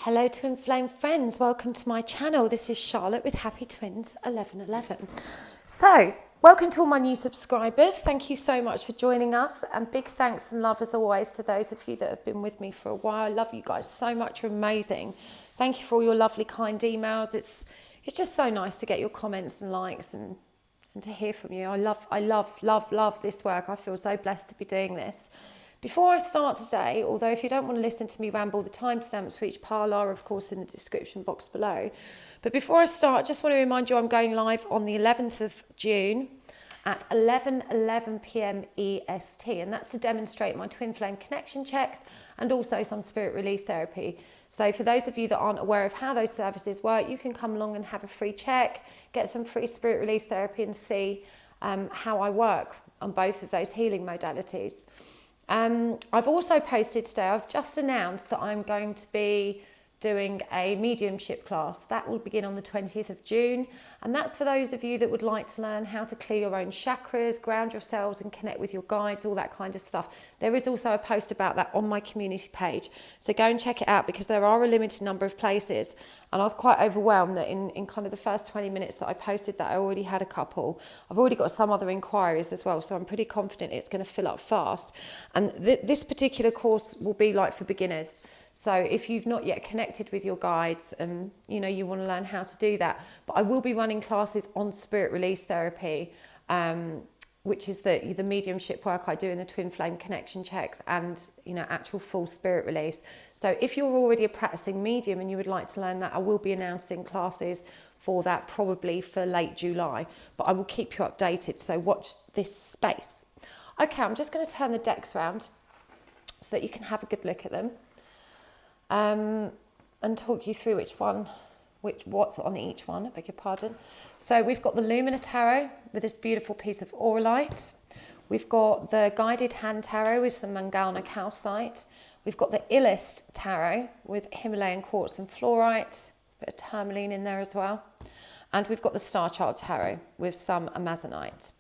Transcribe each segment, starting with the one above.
Hello Twin Flame friends, welcome to my channel. This is Charlotte with Happy Twins 1111. So, welcome to all my new subscribers. Thank you so much for joining us, and big thanks and love as always to those of you that have been with me for a while. I love you guys so much, you're amazing. Thank you for all your lovely kind emails. It's just so nice to get your comments and likes and to hear from you. I love this work. I feel so blessed to be doing this. Before I start today, although if you don't want to listen to me ramble, the timestamps for each pile are of course in the description box below. But before I start, I just want to remind you I'm going live on the 11th of June at 11 p.m. EST, and that's to demonstrate my twin flame connection checks and also some spirit release therapy. So for those of you that aren't aware of how those services work, you can come along and have a free check, get some free spirit release therapy and see how I work on both of those healing modalities. I've also posted today, I've just announced that I'm going to be doing a mediumship class. That will begin on the 20th of June, and that's for those of you that would like to learn how to clear your own chakras, ground yourselves and connect with your guides, all that kind of stuff. There is also a post about that on my community page, so go and check it out because there are a limited number of places, and I was quite overwhelmed that in kind of the first 20 minutes that I posted that I already had a couple. I've already got some other inquiries as well, so I'm pretty confident it's going to fill up fast. And this particular course will be like for beginners. So if you've not yet connected with your guides and you want to learn how to do that, but I will be running classes on spirit release therapy, which is the mediumship work I do in the twin flame connection checks and actual full spirit release. So if you're already a practicing medium and you would like to learn that, I will be announcing classes for that probably for late July, but I will keep you updated, so watch this space. Okay, I'm just going to turn the decks around so that you can have a good look at them. And talk you through what's on each one, I beg your pardon. So we've got the Lumina tarot with this beautiful piece of Auralite. We've got the guided hand tarot with some Mangana Calcite. We've got the illest tarot with Himalayan Quartz and Fluorite, a bit of tourmaline in there as well. And we've got the Star Child tarot with some Amazonite.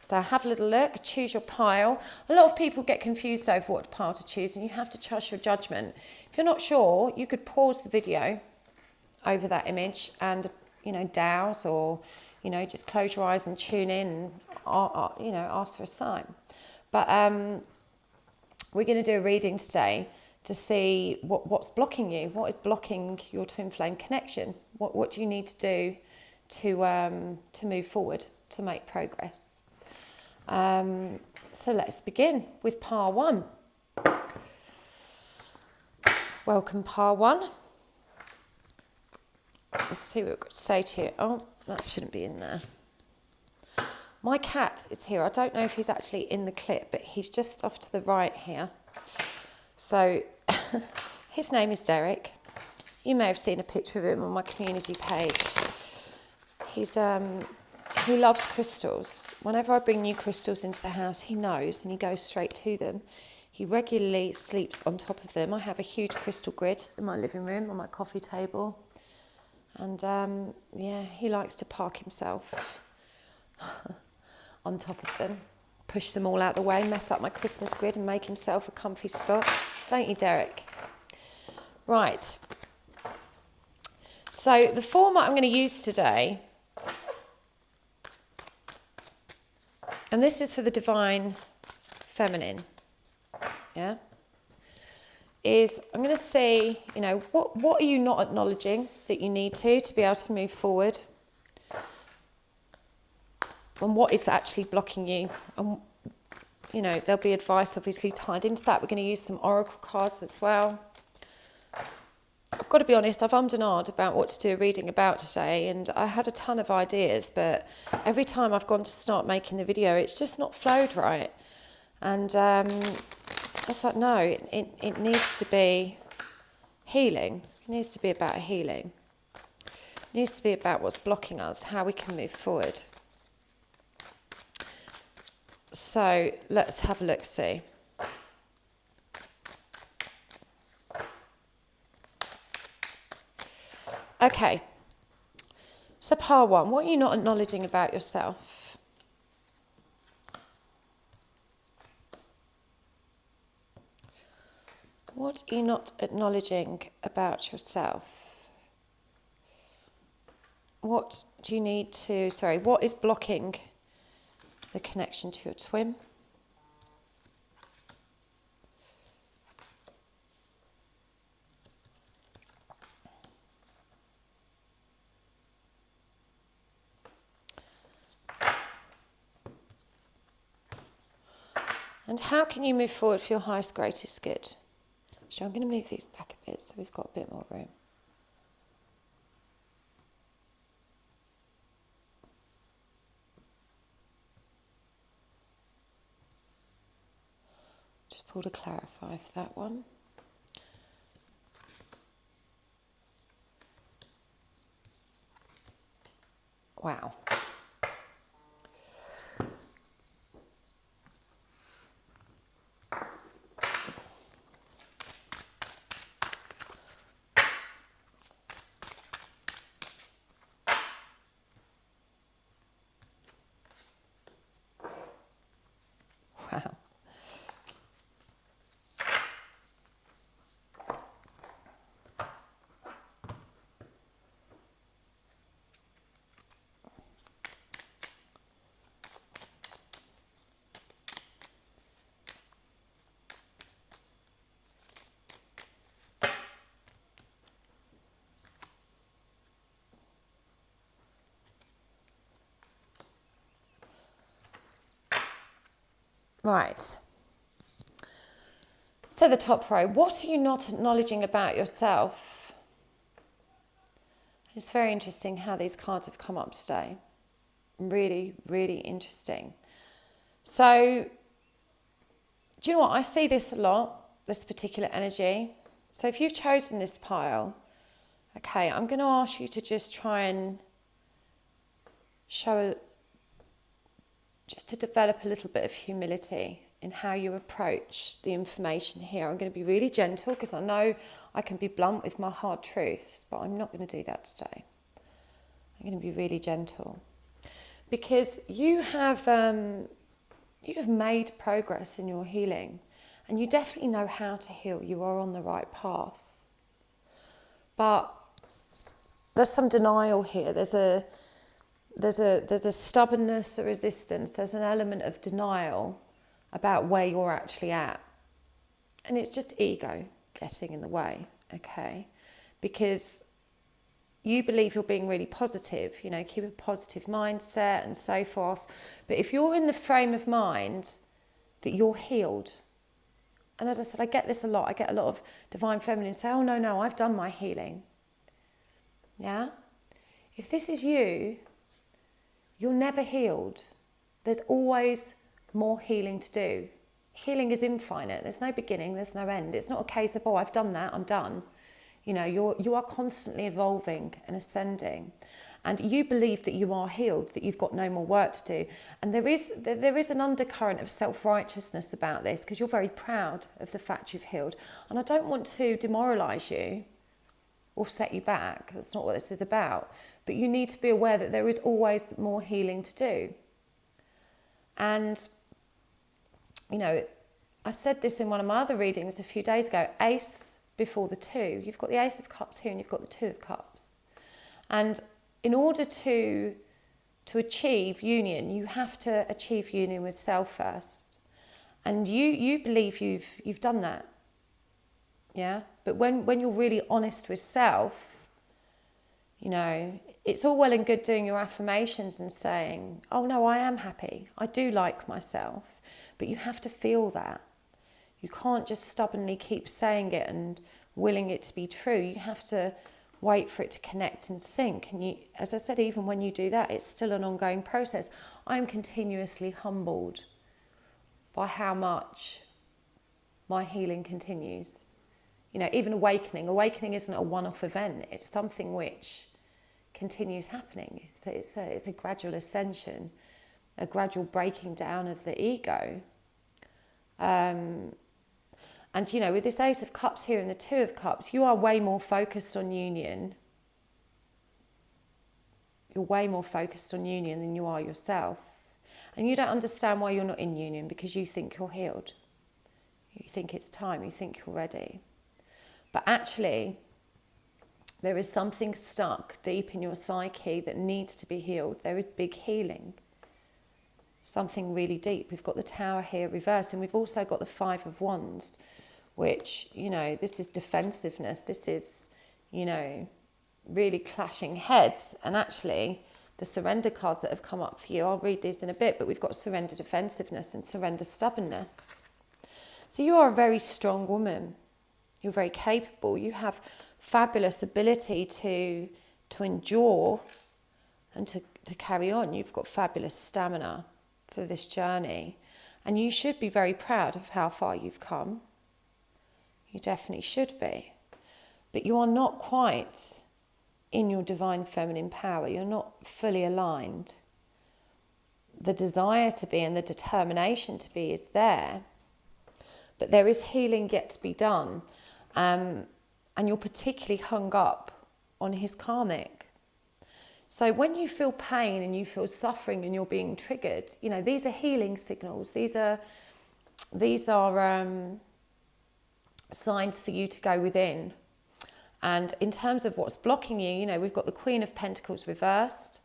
So have a little look, choose your pile. A lot of people get confused over what pile to choose, and you have to trust your judgment. If you're not sure, you could pause the video over that image and, douse or, just close your eyes and tune in and, ask for a sign. But we're going to do a reading today to see what's blocking you. What is blocking your twin flame connection? What do you need to do to move forward, to make progress? So let's begin with pile 1. Welcome pile 1. Let's see what we've got to say to you. Oh, that shouldn't be in there. My cat is here. I don't know if he's actually in the clip, but he's just off to the right here. So his name is Derek. You may have seen a picture of him on my community page. He loves crystals. Whenever I bring new crystals into the house, he knows and he goes straight to them. He regularly sleeps on top of them. I have a huge crystal grid in my living room on my coffee table. And he likes to park himself on top of them, push them all out the way, mess up my Christmas grid and make himself a comfy spot. Don't you, Derek? Right. So the format I'm going to use today, and this is for the divine feminine, is I'm going to see, what are you not acknowledging that you need to be able to move forward? And what is actually blocking you? And, there'll be advice obviously tied into that. We're going to use some oracle cards as well. I've got to be honest, I've ummed and ahed about what to do a reading about today, and I had a ton of ideas, but every time I've gone to start making the video, it's just not flowed right. And it's like, no, it needs to be healing. It needs to be about healing. It needs to be about what's blocking us, how we can move forward. So let's have a look, see. Okay, so pile 1, what are you not acknowledging about yourself? What are you not acknowledging about yourself? What do you need to, what is blocking the connection to your twin? And how can you move forward for your highest, greatest good? So I'm going to move these back a bit so we've got a bit more room. Just pull to clarify for that one. Wow. Wow. Right. So the top row, what are you not acknowledging about yourself? It's very interesting how these cards have come up today. Really, really interesting. So, do you know what? I see this a lot, this particular energy. So if you've chosen this pile, okay, I'm going to ask you to just try and just to develop a little bit of humility in how you approach the information here. I'm going to be really gentle because I know I can be blunt with my hard truths, but I'm not going to do that today. I'm going to be really gentle because you have made progress in your healing and you definitely know how to heal. You are on the right path. But there's some denial here. There's a stubbornness, a resistance. There's an element of denial about where you're actually at. And it's just ego getting in the way, okay? Because you believe you're being really positive, you know, keep a positive mindset and so forth. But if you're in the frame of mind that you're healed, and as I said, I get this a lot. I get a lot of divine feminine say, oh, no, I've done my healing. Yeah? If this is you, you're never healed. There's always more healing to do. Healing is infinite. There's no beginning, there's no end. It's not a case of, oh, I've done that, I'm done. You know, you are constantly evolving and ascending. And you believe that you are healed, that you've got no more work to do. And there is an undercurrent of self-righteousness about this because you're very proud of the fact you've healed. And I don't want to demoralise you or set you back. That's not what this is about. But you need to be aware that there is always more healing to do. And, you know, I said this in one of my other readings a few days ago, ace before the two. You've got the ace of cups here and you've got the two of cups. And in order to achieve union, you have to achieve union with self first. And you believe you've done that. Yeah? But when you're really honest with self, you know, it's all well and good doing your affirmations and saying, oh no, I am happy. I do like myself. But you have to feel that. You can't just stubbornly keep saying it and willing it to be true. You have to wait for it to connect and sync. And you, as I said, even when you do that, it's still an ongoing process. I'm continuously humbled by how much my healing continues. You know, even awakening. Awakening isn't a one-off event. It's something which continues happening. It's a gradual ascension, a gradual breaking down of the ego. And, you know, with this Ace of Cups here and the Two of Cups, you are way more focused on union. You're way more focused on union than you are yourself. And you don't understand why you're not in union because you think you're healed. You think it's time. You think you're ready. But actually, there is something stuck deep in your psyche that needs to be healed. There is big healing. Something really deep. We've got the Tower here reversed, and we've also got the Five of Wands, which, you know, this is defensiveness. This is, you know, really clashing heads. And actually, the surrender cards that have come up for you, I'll read these in a bit, but we've got surrender defensiveness and surrender stubbornness. So you are a very strong woman. You're very capable. You have fabulous ability to endure and to carry on. You've got fabulous stamina for this journey. And you should be very proud of how far you've come. You definitely should be. But you are not quite in your divine feminine power. You're not fully aligned. The desire to be and the determination to be is there. But there is healing yet to be done. And you're particularly hung up on his karmic. So when you feel pain and you feel suffering and you're being triggered, you know, these are healing signals. These are signs for you to go within. And in terms of what's blocking you, you know, we've got the Queen of Pentacles reversed.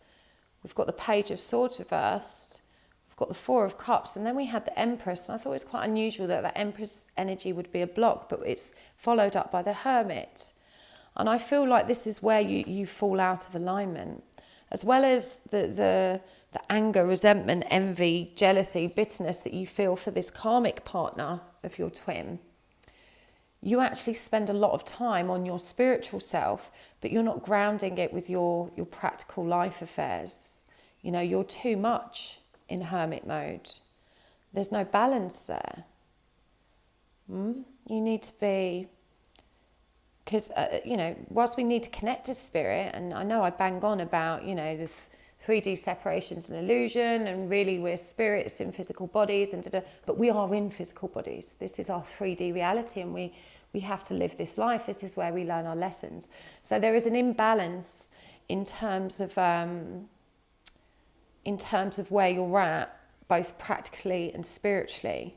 We've got the Page of Swords reversed. We've got the Four of Cups. And then we had the Empress. And I thought it was quite unusual that the Empress energy would be a block, but it's followed up by the Hermit. And I feel like this is where you fall out of alignment. As well as the anger, resentment, envy, jealousy, bitterness that you feel for this karmic partner of your twin. You actually spend a lot of time on your spiritual self, but you're not grounding it with your practical life affairs. You know, you're too much in hermit mode. There's no balance there. You need to be, because, you know, whilst we need to connect to spirit, and I know I bang on about, you know, this 3D separation's an illusion, and really we're spirits in physical bodies, but we are in physical bodies. This is our 3D reality, and we have to live this life. This is where we learn our lessons. So there is an imbalance in terms of where you're at, both practically and spiritually.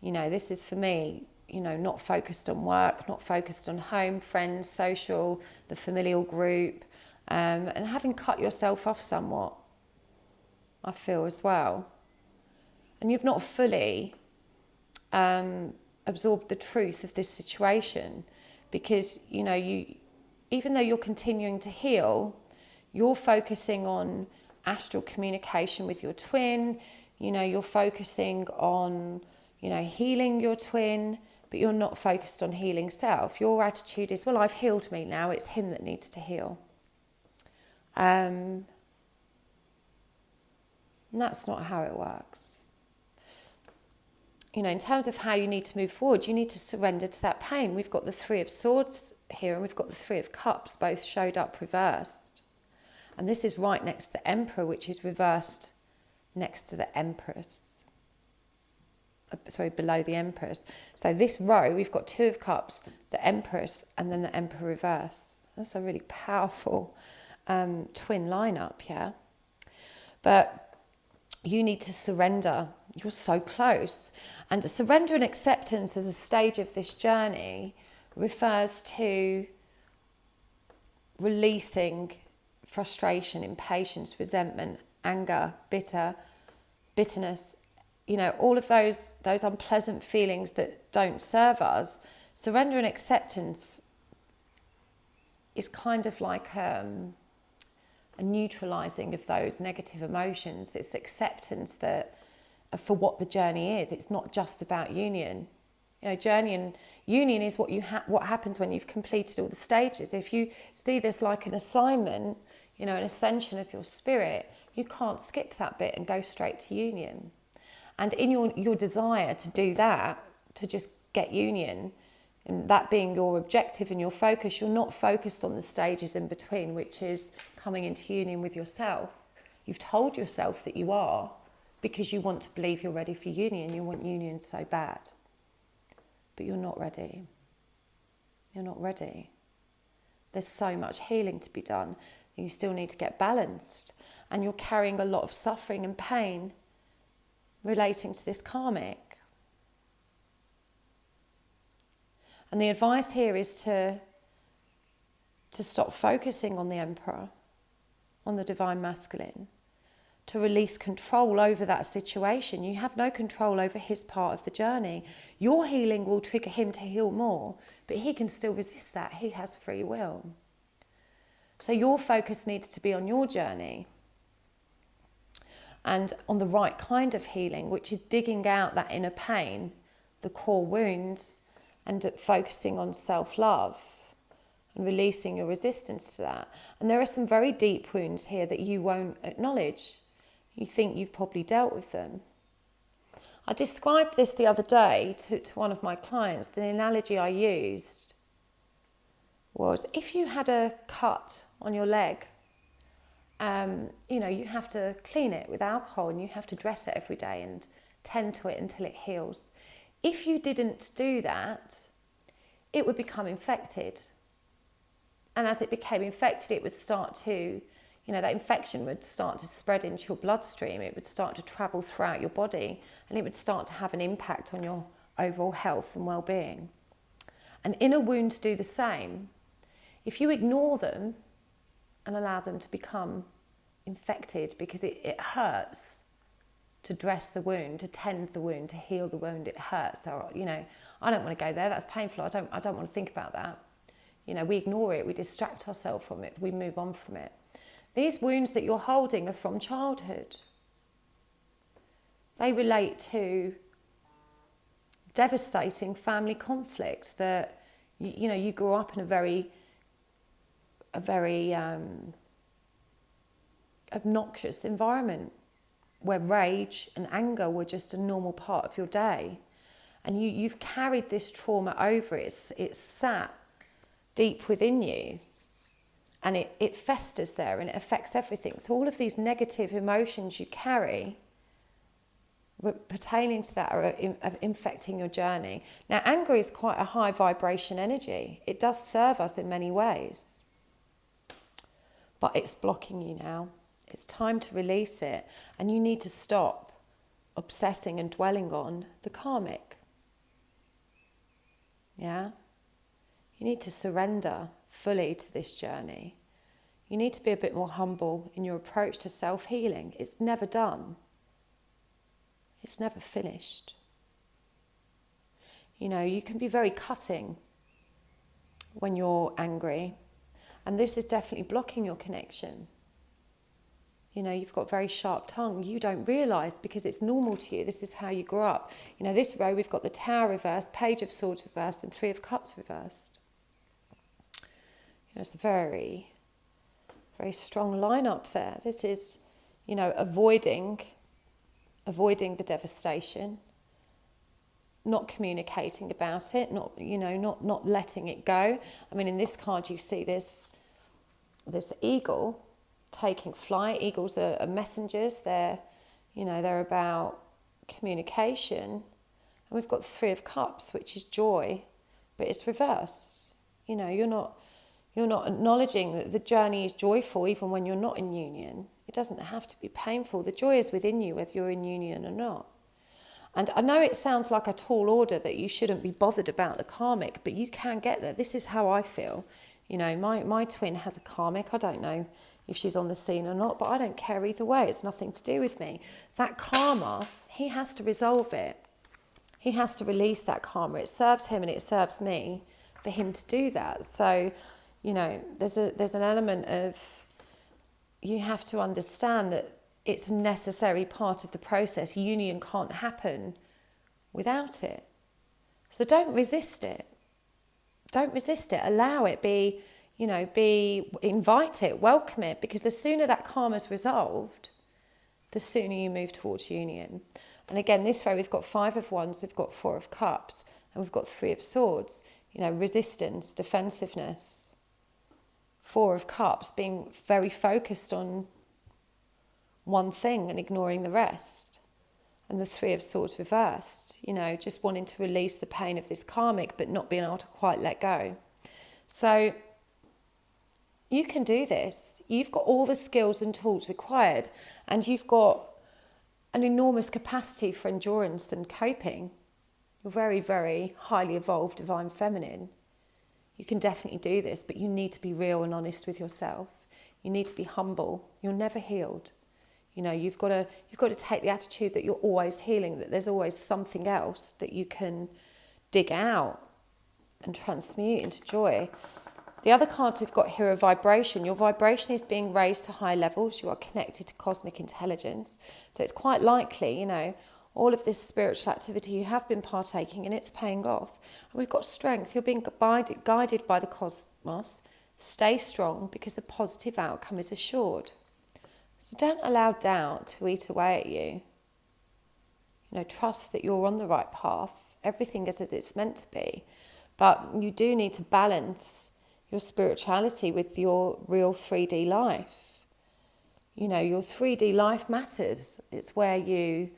You know, this is for me, you know, not focused on work, not focused on home, friends, social, the familial group, and having cut yourself off somewhat, I feel, as well. And you've not fully absorbed the truth of this situation, because, you know, even though you're continuing to heal, you're focusing on astral communication with your twin. You know, you're focusing on, you know, healing your twin, but you're not focused on healing self. Your attitude is, well, I've healed me now, it's him that needs to heal. And that's not how it works. You know, in terms of how you need to move forward, you need to surrender to that pain. We've got the Three of Swords here, and we've got the Three of Cups, both showed up reversed. And this is right next to the Emperor, which is reversed next to the Empress. Below the Empress. So this row, we've got Two of Cups, the Empress, and then the Emperor reversed. That's a really powerful twin lineup, yeah? But you need to surrender. You're so close. And surrender and acceptance as a stage of this journey refers to releasing frustration, impatience, resentment, anger, bitterness, you know, all of those unpleasant feelings that don't serve us. Surrender and acceptance is kind of like a neutralizing of those negative emotions. It's acceptance that for what the journey is. It's not just about union. You know, journey and union is what happens when you've completed all the stages. If you see this like an assignment, you know, an ascension of your spirit, you can't skip that bit and go straight to union. And in your desire to do that, to just get union, and that being your objective and your focus, you're not focused on the stages in between, which is coming into union with yourself. You've told yourself that you are, because you want to believe you're ready for union. You want union so bad. But you're not ready. You're not ready. There's so much healing to be done. You still need to get balanced. And you're carrying a lot of suffering and pain relating to this karmic. And the advice here is to stop focusing on the Emperor, on the Divine Masculine, to release control over that situation. You have no control over his part of the journey. Your healing will trigger him to heal more, but he can still resist that. He has free will. So your focus needs to be on your journey and on the right kind of healing, which is digging out that inner pain, the core wounds, and focusing on self-love and releasing your resistance to that. And there are some very deep wounds here that you won't acknowledge. You think you've probably dealt with them. I described this the other day to one of my clients. The analogy I used was, if you had a cut on your leg, you have to clean it with alcohol and you have to dress it every day and tend to it until it heals. If you didn't do that, it would become infected. And as it became infected, it would start to, that infection would start to spread into your bloodstream. It would start to travel throughout your body, and it would start to have an impact on your overall health and well-being. And inner wounds do the same. If you ignore them and allow them to become infected, because it hurts to dress the wound, to tend the wound, to heal the wound, it hurts. So, I don't want to go there, that's painful, I don't want to think about that. We ignore it, we distract ourselves from it, we move on from it. These wounds that you're holding are from childhood. They relate to devastating family conflicts that, you grew up in a very obnoxious environment where rage and anger were just a normal part of your day. And you've carried this trauma over. It's sat deep within you, and it festers there and it affects everything. So all of these negative emotions you carry pertaining to that are infecting your journey. Now, anger is quite a high vibration energy. It does serve us in many ways, but it's blocking you now. It's time to release it, and you need to stop obsessing and dwelling on the karmic. Yeah? You need to surrender fully to this journey. You need to be a bit more humble in your approach to self-healing. It's never done. It's never finished. You can be very cutting when you're angry, and this is definitely blocking your connection. You've got very sharp tongue. You don't realise because it's normal to you. This is how you grew up. This row we've got the Tower reversed, Page of Swords reversed, and Three of Cups reversed. It's a very, very strong lineup there. This is, avoiding the devastation, not communicating about it, not letting it go. I mean, in this card you see this eagle taking flight. Eagles are messengers. They're about communication. And we've got the Three of Cups, which is joy, but it's reversed. You're not acknowledging that the journey is joyful even when you're not in union. It doesn't have to be painful. The joy is within you whether you're in union or not. And I know it sounds like a tall order that you shouldn't be bothered about the karmic, but you can get there. This is how I feel. My twin has a karmic. I don't know if she's on the scene or not, but I don't care either way. It's nothing to do with me. That karma, he has to resolve it. He has to release that karma. It serves him and it serves me for him to do that. So, there's an element of, you have to understand that it's a necessary part of the process. Union can't happen without it. So don't resist it. Don't resist it. Allow it. Invite it, welcome it, because the sooner that karma's resolved, the sooner you move towards union. And again, this way we've got Five of Wands, we've got Four of Cups, and we've got Three of Swords. Resistance, defensiveness. Four of Cups, being very focused on one thing and ignoring the rest. And the Three of Swords reversed, just wanting to release the pain of this karmic, but not being able to quite let go. So you can do this. You've got all the skills and tools required, and you've got an enormous capacity for endurance and coping. You're very, very highly evolved, divine feminine. You can definitely do this, but you need to be real and honest with yourself. You need to be humble. You're never healed. You know, you've got to take the attitude that you're always healing, that there's always something else that you can dig out and transmute into joy. The other cards we've got here are vibration. Your vibration is being raised to high levels. You are connected to cosmic intelligence. So it's quite likely, you know, all of this spiritual activity you have been partaking in, it's paying off. And we've got strength. You're being guided by the cosmos. Stay strong because a positive outcome is assured. So don't allow doubt to eat away at you. You know, trust that you're on the right path. Everything is as it's meant to be. But you do need to balance your spirituality with your real 3D life. You know, your 3D life matters. It's where you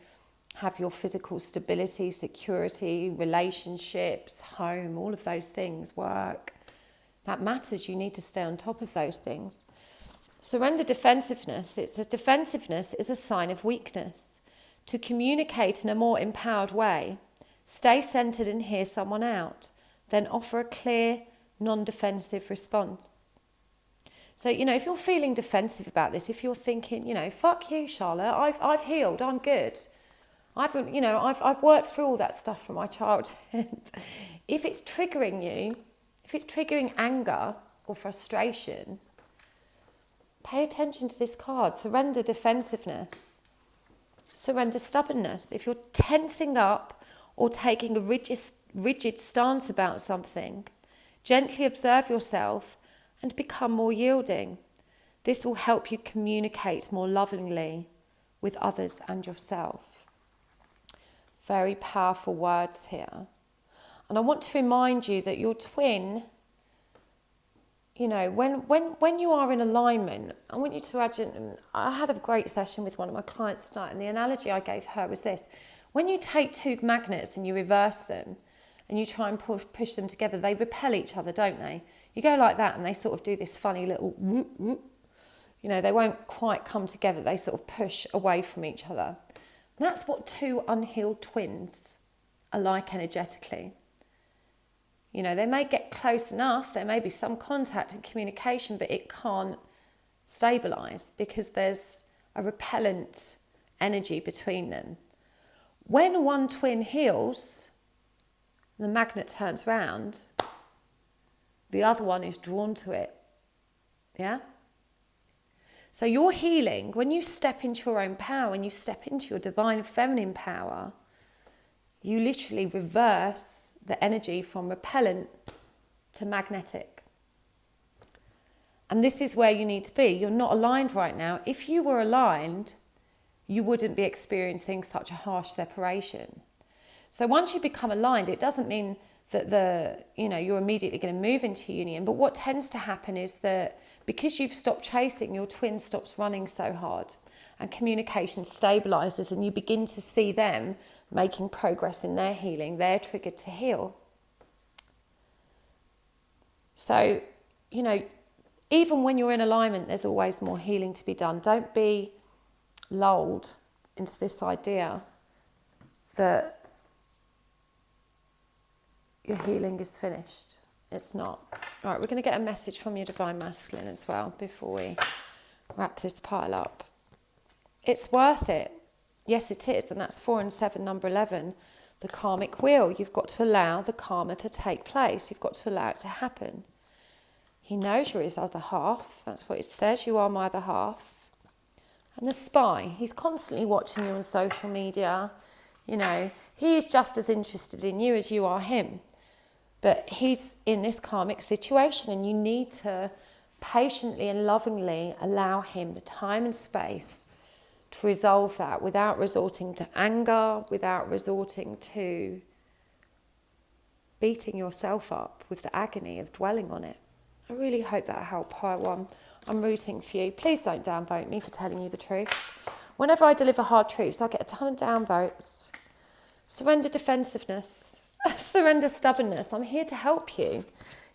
have your physical stability, security, relationships, home, all of those things, work. That matters. You need to stay on top of those things. Surrender defensiveness. Defensiveness is a sign of weakness. To communicate in a more empowered way, stay centered and hear someone out. Then offer a clear, non-defensive response. So, you know, if you're feeling defensive about this, if you're thinking, you know, fuck you, Charlotte, I've healed, I'm good. I've worked through all that stuff from my childhood. If it's triggering you, if it's triggering anger or frustration, pay attention to this card. Surrender defensiveness. Surrender stubbornness. If you're tensing up or taking a rigid stance about something, gently observe yourself and become more yielding. This will help you communicate more lovingly with others and yourself. Very powerful words here. And I want to remind you that your twin, you know, when you are in alignment, I want you to imagine, I had a great session with one of my clients tonight, and the analogy I gave her was this. When you take two magnets and you reverse them, and you try and push them together, they repel each other, don't they? You go like that and they sort of do this funny little whoop, whoop. You know, they won't quite come together. They sort of push away from each other. And that's what two unhealed twins are like energetically. You know, they may get close enough, there may be some contact and communication, but it can't stabilise because there's a repellent energy between them. When one twin heals, the magnet turns round, the other one is drawn to it. Yeah? So your healing, when you step into your own power, when you step into your divine feminine power, you literally reverse the energy from repellent to magnetic. And this is where you need to be. You're not aligned right now. If you were aligned, you wouldn't be experiencing such a harsh separation. So once you become aligned, it doesn't mean that you're immediately going to move into union. But what tends to happen is that because you've stopped chasing, your twin stops running so hard and communication stabilises, and you begin to see them making progress in their healing. They're triggered to heal. So, you know, even when you're in alignment, there's always more healing to be done. Don't be lulled into this idea that your healing is finished. It's not. All right, we're going to get a message from your Divine Masculine as well before we wrap this pile up. It's worth it. Yes, it is. And that's 4 and 7, number 11. The karmic wheel. You've got to allow the karma to take place. You've got to allow it to happen. He knows you're his other half. That's what it says. You are my other half. And the spy. He's constantly watching you on social media. You know, he is just as interested in you as you are him. But he's in this karmic situation, and you need to patiently and lovingly allow him the time and space to resolve that without resorting to anger, without resorting to beating yourself up with the agony of dwelling on it. I really hope that helped, Pile 1. I'm rooting for you. Please don't downvote me for telling you the truth. Whenever I deliver hard truths, I get a ton of downvotes. Surrender defensiveness. Surrender stubbornness. I'm here to help you.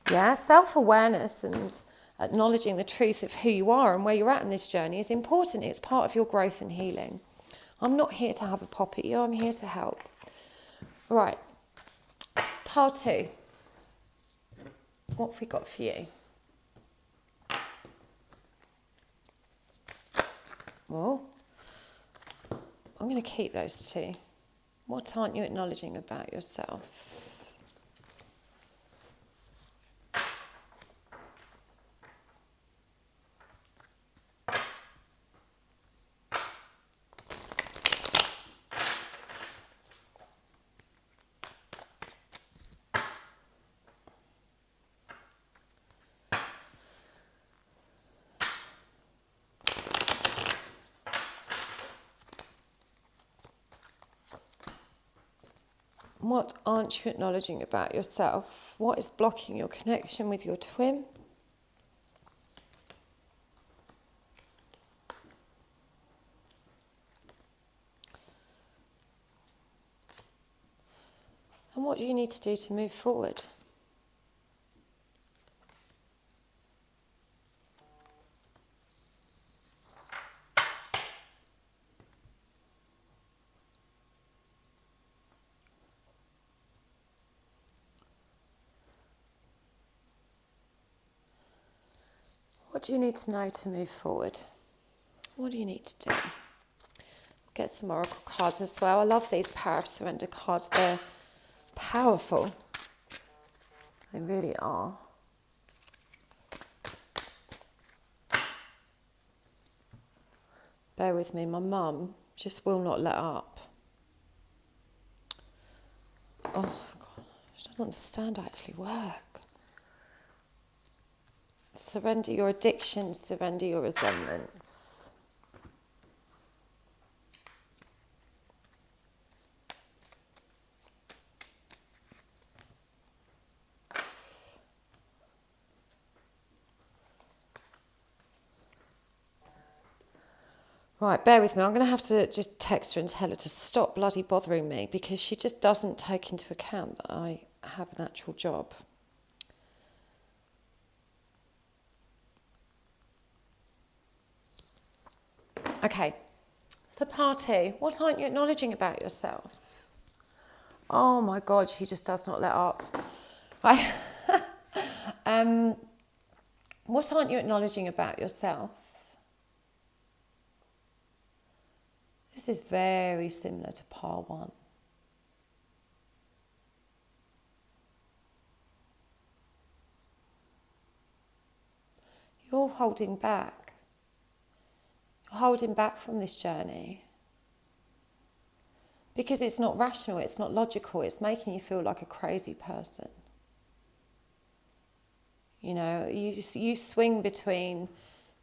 Yeah, self-awareness and acknowledging the truth of who you are and where you're at in this journey is important. It's part of your growth and healing. I'm not here to have a pop at you. I'm here to help. Right. pile 2. What have we got for you? Well, I'm going to keep those 2. What aren't you acknowledging about yourself? What aren't you acknowledging about yourself? What is blocking your connection with your twin? And what do you need to do to move forward? What do you need to know to move forward? What do you need to do? Let's get some oracle cards as well. I love these Power of Surrender cards. They're powerful. They really are. Bear with me, my mum just will not let up. Oh, God, she doesn't understand I actually work. Surrender your addictions, surrender your resentments. Right, bear with me. I'm going to have to just text her and tell her to stop bloody bothering me because she just doesn't take into account that I have an actual job. Okay, so part 2. What aren't you acknowledging about yourself? Oh my God, she just does not let up. Right. What aren't you acknowledging about yourself? This is very similar to part 1. You're holding back. You're holding back from this journey. Because it's not rational, it's not logical, it's making you feel like a crazy person. You know, you swing between,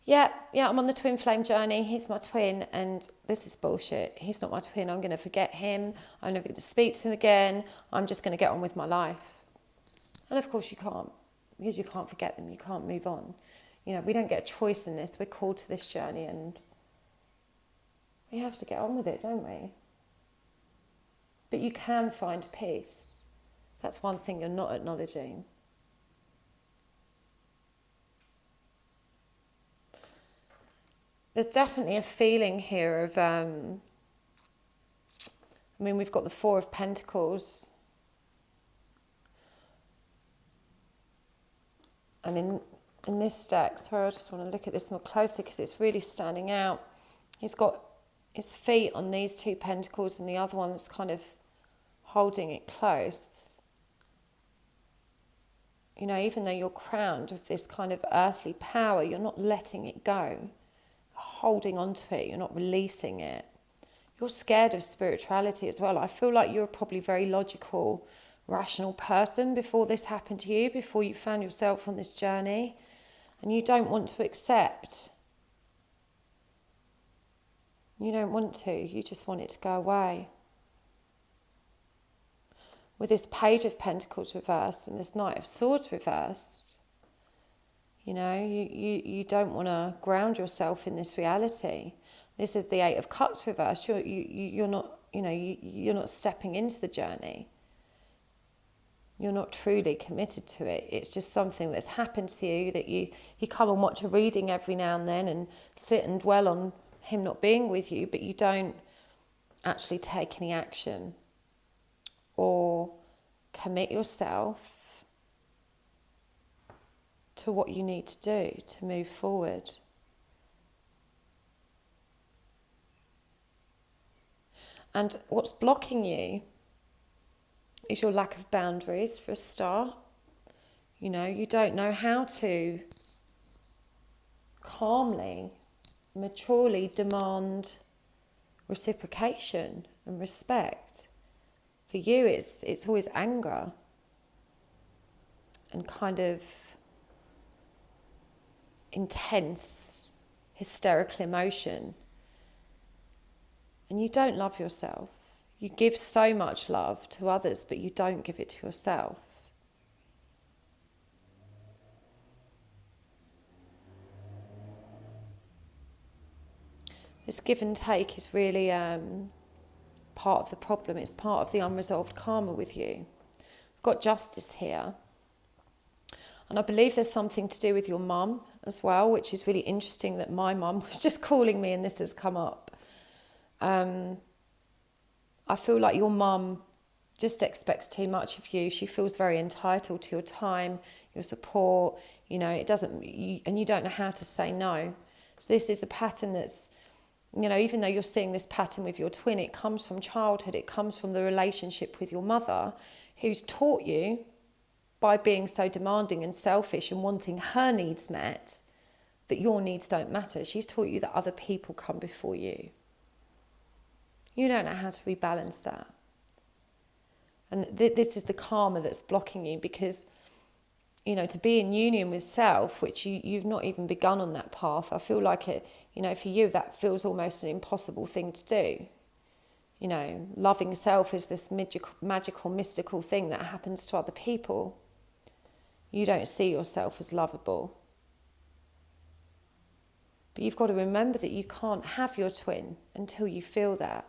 yeah, I'm on the twin flame journey, he's my twin, and this is bullshit. He's not my twin, I'm going to forget him, I'm never going to speak to him again, I'm just going to get on with my life. And of course you can't, because you can't forget them, you can't move on. You know, we don't get a choice in this, we're called to this journey and we have to get on with it, don't we? But you can find peace. That's one thing you're not acknowledging. There's definitely a feeling here of, we've got the 4 of Pentacles. And in this deck, sorry, I just want to look at this more closely because it's really standing out. He's got his feet on these 2 pentacles and the other one that's kind of holding it close. You know, even though you're crowned with this kind of earthly power, you're not letting it go. Holding on to it, you're not releasing it. You're scared of spirituality as well. I feel like you're probably a very logical, rational person before this happened to you, before you found yourself on this journey, and you don't want to accept. You don't want to, you just want it to go away. With this Page of Pentacles reversed and this Knight of Swords reversed, you know, you don't want to ground yourself in this reality. This is the 8 of Cups reversed. You're not, you know, you're not stepping into the journey. You're not truly committed to it. It's just something that's happened to you that you come and watch a reading every now and then and sit and dwell on him not being with you, but you don't actually take any action or commit yourself to what you need to do to move forward. And what's blocking you is your lack of boundaries, for a start. You know, you don't know how to calmly, maturely demand reciprocation and respect. For you, it's always anger and kind of intense, hysterical emotion. And you don't love yourself. You give so much love to others, but you don't give it to yourself. This give and take is really part of the problem. It's part of the unresolved karma with you. We've got justice here. And I believe there's something to do with your mum as well, which is really interesting that my mum was just calling me and this has come up. I feel like your mum just expects too much of you. She feels very entitled to your time, your support. You know, and you don't know how to say no. So this is a pattern that's, you know, even though you're seeing this pattern with your twin, it comes from childhood. It comes from the relationship with your mother, who's taught you by being so demanding and selfish and wanting her needs met, that your needs don't matter. She's taught you that other people come before you. You don't know how to rebalance that. And this is the karma that's blocking you, because, you know, to be in union with self, which you've not even begun on that path, I feel like it, you know, for you, that feels almost an impossible thing to do. You know, loving self is this magical, mystical thing that happens to other people. You don't see yourself as lovable. But you've got to remember that you can't have your twin until you feel that.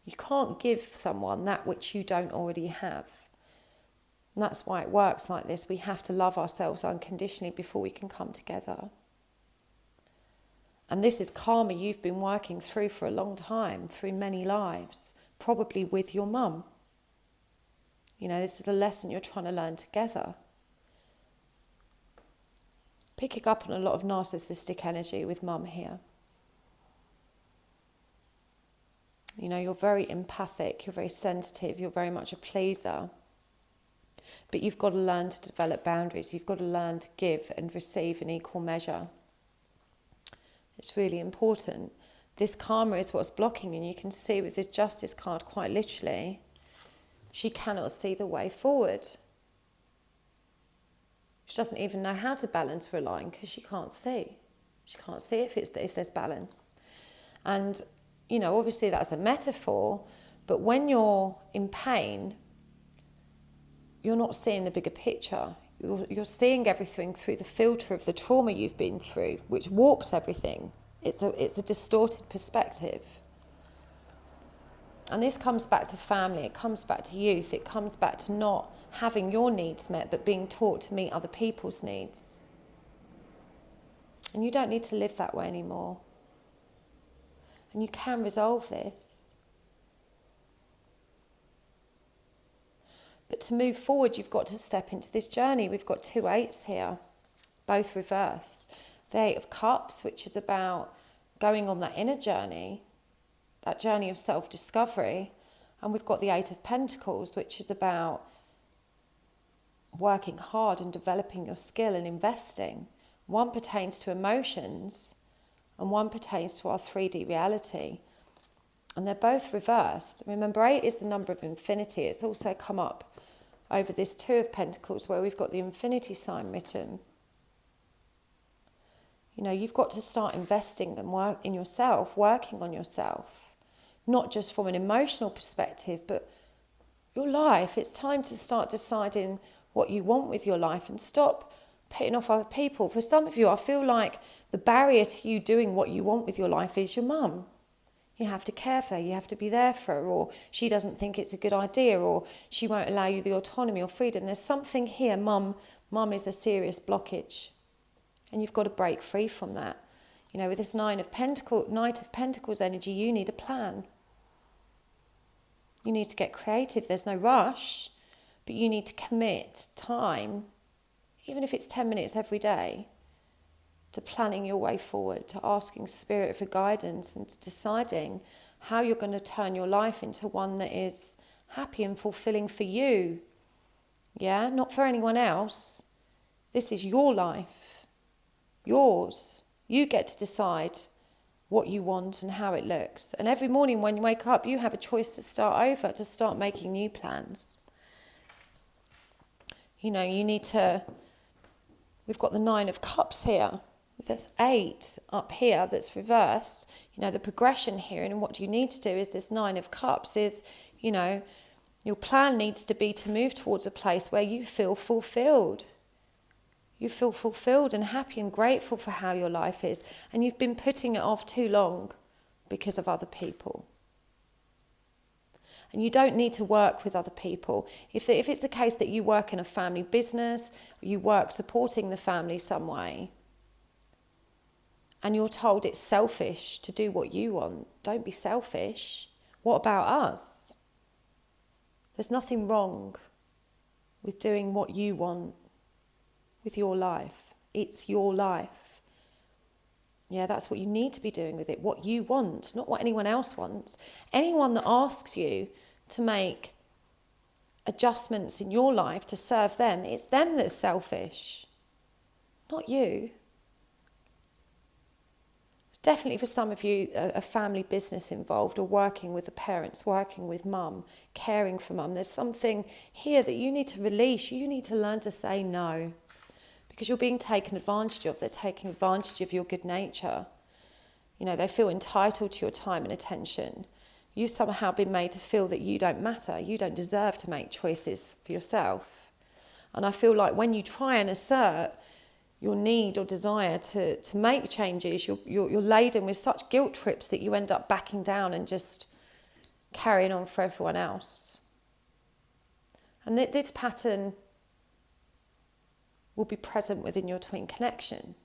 You can't give someone that which you don't already have. And that's why it works like this. We have to love ourselves unconditionally before we can come together. And this is karma you've been working through for a long time, through many lives, probably with your mum. You know, this is a lesson you're trying to learn together. Picking up on a lot of narcissistic energy with mum here. You know, you're very empathic, you're very sensitive, you're very much a pleaser. But you've got to learn to develop boundaries. You've got to learn to give and receive in equal measure. It's really important. This karma is what's blocking you. And you can see with this justice card, quite literally, she cannot see the way forward. She doesn't even know how to balance her line because she can't see. She can't see if there's balance. And, you know, obviously that's a metaphor, but when you're in pain, you're not seeing the bigger picture. You're seeing everything through the filter of the trauma you've been through, which warps everything. It's a distorted perspective. And this comes back to family, it comes back to youth, it comes back to not having your needs met, but being taught to meet other people's needs. And you don't need to live that way anymore. And you can resolve this. But to move forward, you've got to step into this journey. We've got 2 8s here, both reversed. The 8 of Cups, which is about going on that inner journey, that journey of self-discovery. And we've got the 8 of Pentacles, which is about working hard and developing your skill and investing. One pertains to emotions and one pertains to our 3D reality. And they're both reversed. Remember, 8 is the number of infinity. It's also come up over this 2 of Pentacles where we've got the infinity sign written. You know, you've got to start investing and work in yourself, working on yourself. Not just from an emotional perspective, but your life. It's time to start deciding what you want with your life and stop putting off other people. For some of you, I feel like the barrier to you doing what you want with your life is your mum. You have to care for her, you have to be there for her, or she doesn't think it's a good idea, or she won't allow you the autonomy or freedom. There's something here, mum is a serious blockage. And you've got to break free from that. You know, with this Knight of Pentacles energy, you need a plan. You need to get creative. There's no rush, But you need to commit time, even if it's 10 minutes every day, to planning your way forward, to asking Spirit for guidance and to deciding how you're going to turn your life into one that is happy and fulfilling for you. Yeah, not for anyone else. This is your life, yours. You get to decide what you want and how it looks. And every morning when you wake up, you have a choice to start over, to start making new plans. You know, we've got the 9 of Cups here. There's 8 up here that's reversed. You know, the progression here, and what you need to do is this 9 of Cups is, you know, your plan needs to be to move towards a place where you feel fulfilled. You feel fulfilled and happy and grateful for how your life is. And you've been putting it off too long because of other people. And you don't need to work with other people. If it's the case that you work in a family business, or you work supporting the family some way, and you're told it's selfish to do what you want, don't be selfish. What about us? There's nothing wrong with doing what you want with your life. It's your life. Yeah, that's what you need to be doing with it. What you want, not what anyone else wants. Anyone that asks you to make adjustments in your life to serve them, it's them that's selfish, not you. Definitely for some of you, a family business involved, or working with the parents, working with mum, caring for mum. There's something here that you need to release. You need to learn to say no, because you're being taken advantage of. They're taking advantage of your good nature. You know, they feel entitled to your time and attention. You've somehow been made to feel that you don't matter. You don't deserve to make choices for yourself. And I feel like when you try and assert your need or desire to make changes, you're laden with such guilt trips that you end up backing down and just carrying on for everyone else. And this pattern will be present within your twin connection.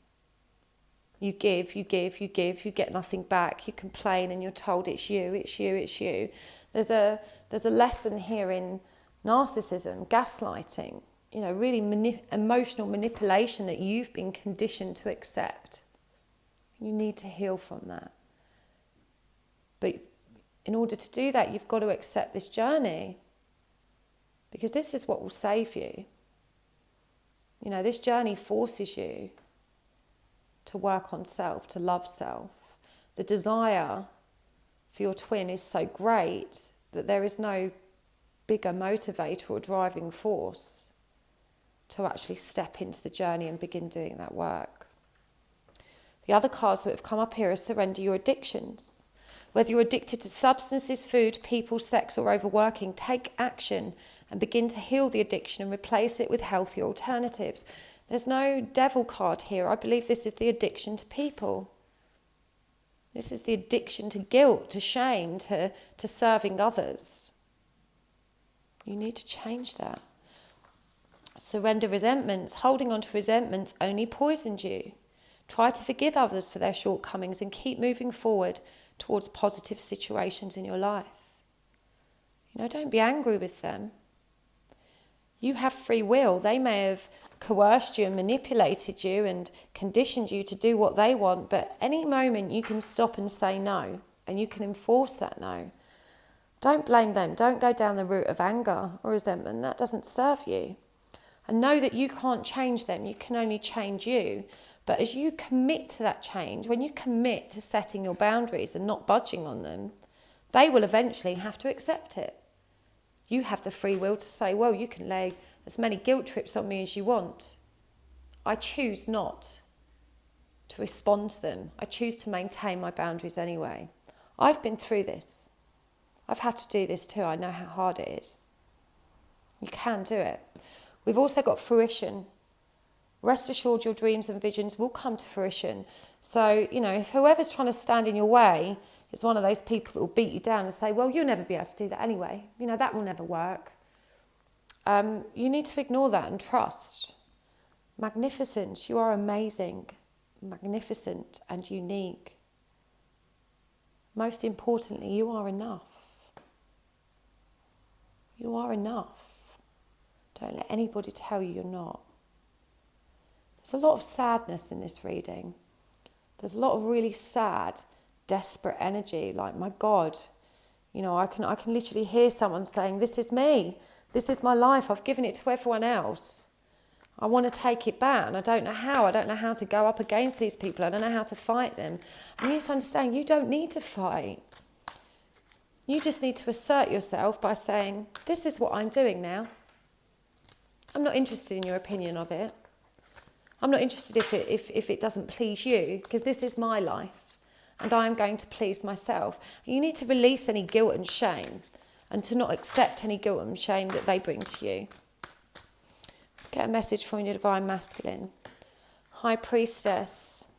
You give, you get nothing back, you complain and you're told it's you. There's a lesson here in narcissism, gaslighting, you know, really emotional manipulation that you've been conditioned to accept. You need to heal from that. But in order to do that, you've got to accept this journey, because this is what will save you. You know, this journey forces you to work on self, to love self. The desire for your twin is so great that there is no bigger motivator or driving force to actually step into the journey and begin doing that work. The other cards that have come up here are surrender your addictions. Whether you're addicted to substances, food, people, sex, or overworking, take action and begin to heal the addiction and replace it with healthier alternatives. There's no devil card here. I believe this is the addiction to people. This is the addiction to guilt, to shame, to serving others. You need to change that. Surrender resentments. Holding on to resentments only poisons you. Try to forgive others for their shortcomings and keep moving forward towards positive situations in your life. You know, don't be angry with them. You have free will. They may have coerced you and manipulated you and conditioned you to do what they want, but any moment you can stop and say no, and you can enforce that no. Don't blame them. Don't go down the route of anger or resentment. That doesn't serve you. And know that you can't change them. You can only change you. But as you commit to that change, when you commit to setting your boundaries and not budging on them, they will eventually have to accept it. You have the free will to say, well, you can lay as many guilt trips on me as you want. I choose not to respond to them. I choose to maintain my boundaries anyway. I've been through this. I've had to do this too. I know how hard it is. You can do it. We've also got fruition. Rest assured your dreams and visions will come to fruition. So, you know, if whoever's trying to stand in your way is one of those people that will beat you down and say, well, you'll never be able to do that anyway. You know, that will never work. You need to ignore that and trust. Magnificent. You are amazing, magnificent and unique. Most importantly, you are enough. You are enough. Don't let anybody tell you you're not. There's a lot of sadness in this reading. There's a lot of really sad, desperate energy, like, my God, you know, I can literally hear someone saying, this is me, this is my life, I've given it to everyone else. I want to take it back, and I don't know how. I don't know how to go up against these people. I don't know how to fight them. And you need to understand, you don't need to fight. You just need to assert yourself by saying, this is what I'm doing now. I'm not interested in your opinion of it. I'm not interested if it doesn't please you, because this is my life and I am going to please myself. You need to release any guilt and shame, and to not accept any guilt and shame that they bring to you. Let's get a message from your Divine Masculine. High Priestess,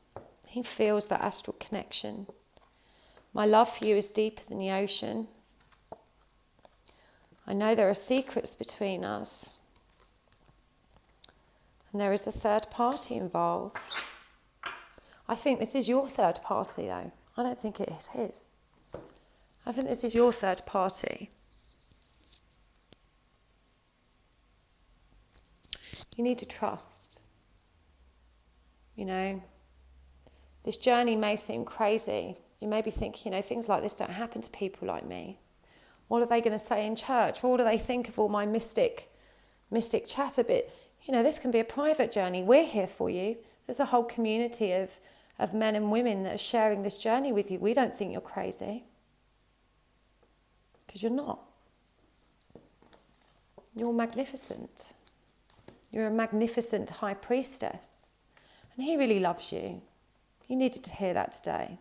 he feels that astral connection. My love for you is deeper than the ocean. I know there are secrets between us. And there is a third party involved. I think this is your third party, though. I don't think it is his. I think this is your third party. You need to trust. You know, this journey may seem crazy. You may be thinking, you know, things like this don't happen to people like me. What are they going to say in church? What do they think of all my mystic chatter? But, you know, this can be a private journey. We're here for you. There's a whole community of men and women that are sharing this journey with you. We don't think you're crazy. Because you're not. You're magnificent. You're a magnificent high priestess. And he really loves you. You needed to hear that today.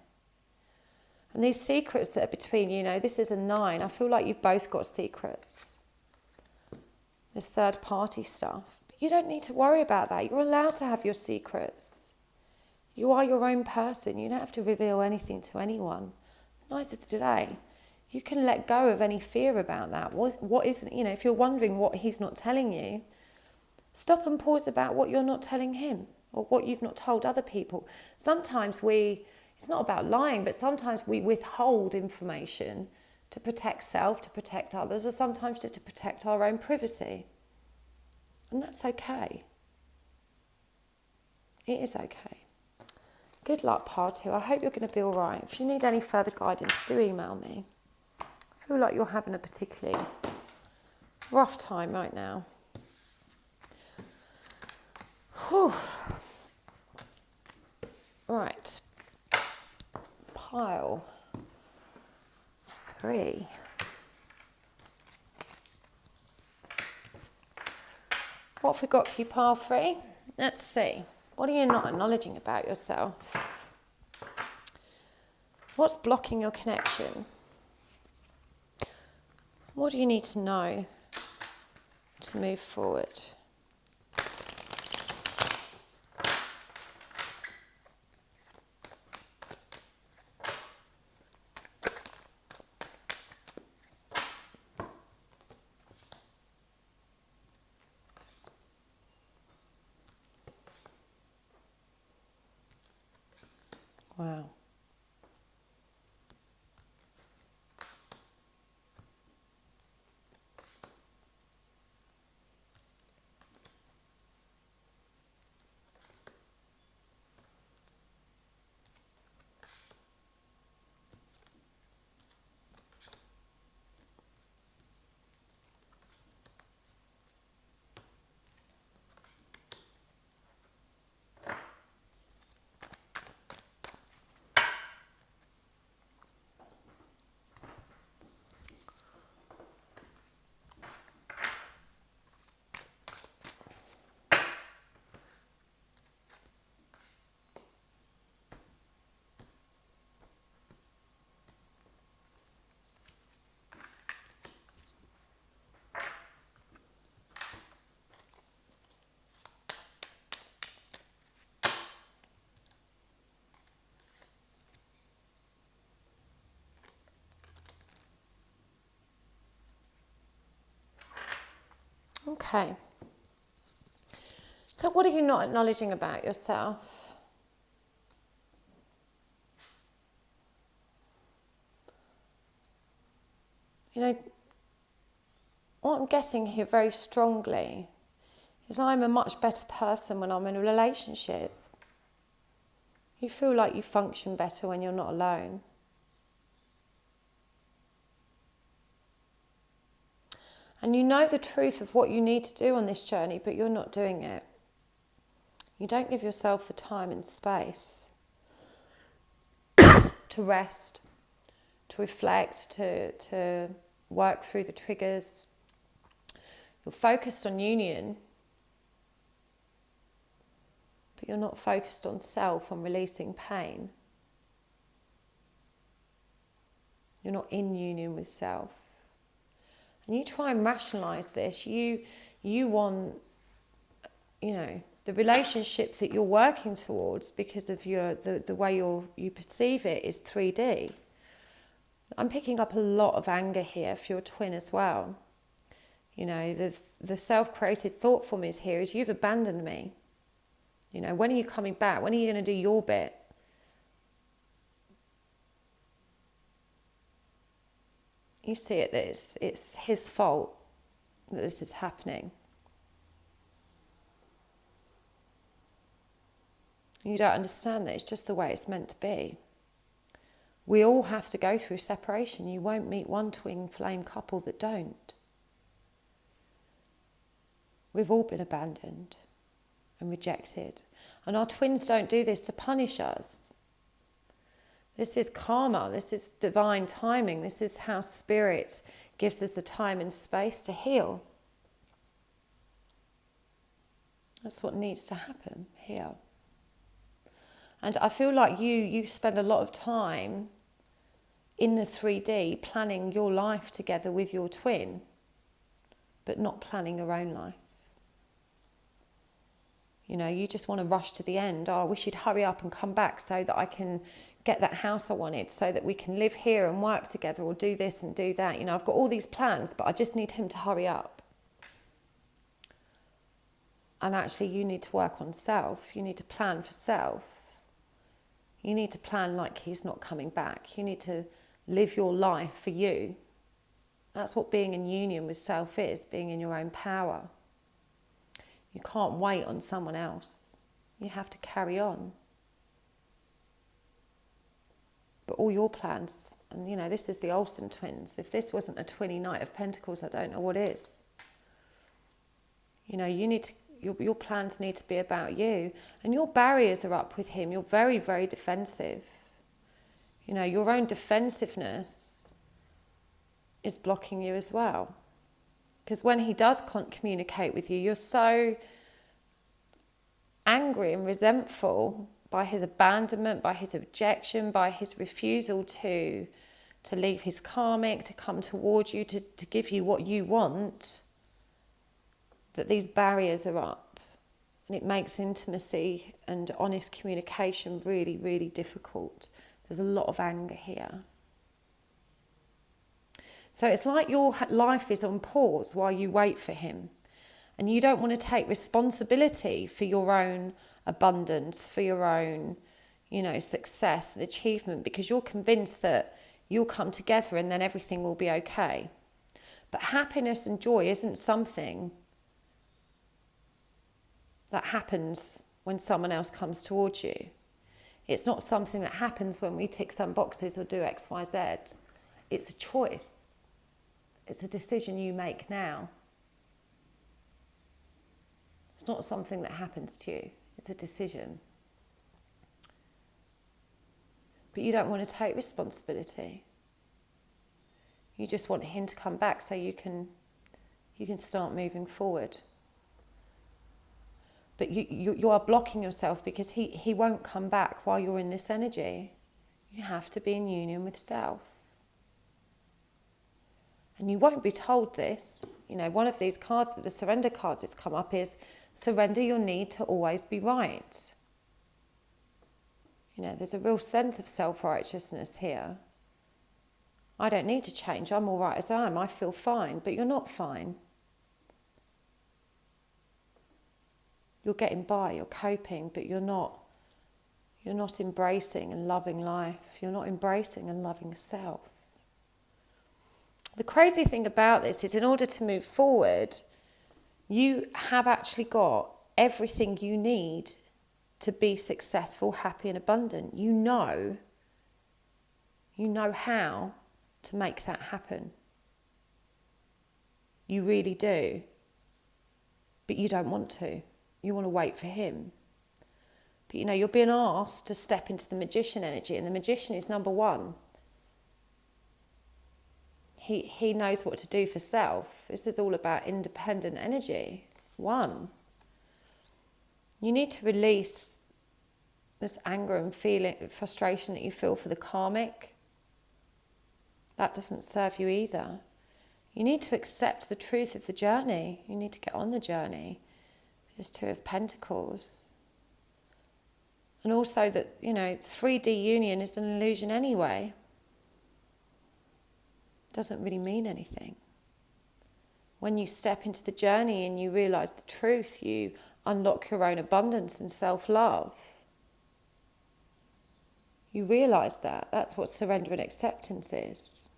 And these secrets that are between you, know, this is a 9. I feel like you've both got secrets. This third party stuff. But you don't need to worry about that. You're allowed to have your secrets. You are your own person. You don't have to reveal anything to anyone. Neither do they. You can let go of any fear about that. What isn't, you know, if you're wondering what he's not telling you, stop and pause about what you're not telling him or what you've not told other people. Sometimes it's not about lying, but sometimes we withhold information to protect self, to protect others, or sometimes just to protect our own privacy. And that's okay. It is okay. Good luck, part 2. I hope you're going to be all right. If you need any further guidance, do email me. I feel like you're having a particularly rough time right now. Whew. Right. Pile 3. What have we got for you, pile 3? Let's see. What are you not acknowledging about yourself? What's blocking your connection? What do you need to know to move forward? Wow. Okay. So what are you not acknowledging about yourself? You know, what I'm getting here very strongly is I'm a much better person when I'm in a relationship. You feel like you function better when you're not alone. And you know the truth of what you need to do on this journey, but you're not doing it. You don't give yourself the time and space to rest, to reflect, to work through the triggers. You're focused on union, but you're not focused on self, on releasing pain. You're not in union with self. And you try and rationalise this. You want, the relationship that you're working towards because of the way you perceive it is 3D. I'm picking up a lot of anger here for your twin as well. The self-created thought form is here is you've abandoned me. When are you coming back? When are you going to do your bit? You see it that it's his fault that this is happening. You don't understand that it's just the way it's meant to be. We all have to go through separation. You won't meet one twin flame couple that don't. We've all been abandoned and rejected. And our twins don't do this to punish us. This is karma, this is divine timing, this is how spirit gives us the time and space to heal. That's what needs to happen here. And I feel like you spend a lot of time in the 3D planning your life together with your twin, but not planning your own life. You just want to rush to the end. Oh, I wish you'd hurry up and come back so that I can get that house I wanted, so that we can live here and work together, or do this and do that. I've got all these plans, but I just need him to hurry up. And actually, you need to work on self. You need to plan for self. You need to plan like he's not coming back. You need to live your life for you. That's what being in union with self is, being in your own power. You can't wait on someone else. You have to carry on. But all your plans, and this is the Olsen twins. If this wasn't a twinny Knight of Pentacles, I don't know what is. You need to, your plans need to be about you. And your barriers are up with him. You're very, very defensive. Your own defensiveness is blocking you as well. Because when he does communicate with you, you're so angry and resentful by his abandonment, by his objection, by his refusal to leave his karmic, to come towards you, to give you what you want, that these barriers are up. And it makes intimacy and honest communication really, really difficult. There's a lot of anger here. So it's like your life is on pause while you wait for him. And you don't want to take responsibility for your own abundance, for your own, success and achievement, because you're convinced that you'll come together and then everything will be okay. But happiness and joy isn't something that happens when someone else comes towards you. It's not something that happens when we tick some boxes or do X, Y, Z. It's a choice. It's a decision you make now. It's not something that happens to you. It's a decision. But you don't want to take responsibility. You just want him to come back so you can start moving forward. But you are blocking yourself because he won't come back while you're in this energy. You have to be in union with self. And you won't be told this. One of these cards, the surrender cards that's come up, is surrender your need to always be right. There's a real sense of self-righteousness here. I don't need to change. I'm all right as I am. I feel fine. But you're not fine. You're getting by. You're coping. But you're not embracing and loving life. You're not embracing and loving self. The crazy thing about this is in order to move forward, you have actually got everything you need to be successful, happy and abundant. You know how to make that happen. You really do. But you don't want to. You want to wait for him. But you're being asked to step into the magician energy, and the magician is number one. He knows what to do for self. This is all about independent energy. One. You need to release this anger and frustration that you feel for the karmic. That doesn't serve you either. You need to accept the truth of the journey. You need to get on the journey. There's Two of Pentacles. And also that, 3D union is an illusion anyway. Doesn't really mean anything. When you step into the journey and you realise the truth, you unlock your own abundance and self-love. You realise that. That's what surrender and acceptance is.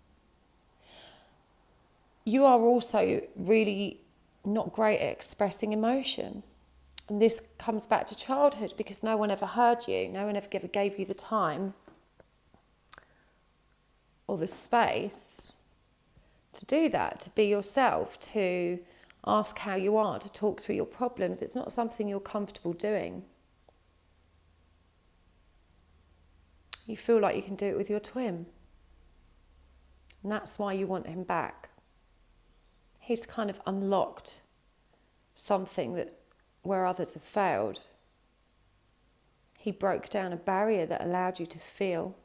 You are also really not great at expressing emotion. And this comes back to childhood because no one ever heard you. No one ever gave you the time or the space to do that, to be yourself, to ask how you are, to talk through your problems. It's not something you're comfortable doing. You feel like you can do it with your twin. And that's why you want him back. He's kind of unlocked something where others have failed. He broke down a barrier that allowed you to feel.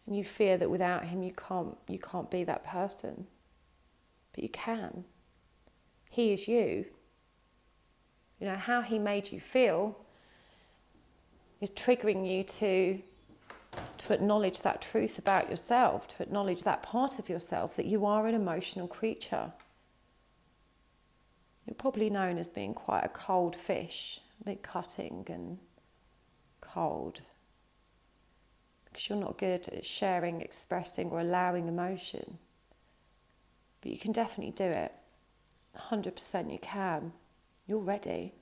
And you fear that without him you can't be that person. But you can. He is you. How he made you feel is triggering you to acknowledge that truth about yourself, to acknowledge that part of yourself, that you are an emotional creature. You're probably known as being quite a cold fish, a bit cutting and cold, because you're not good at sharing, expressing or allowing emotion. But you can definitely do it. 100% you can. You're ready.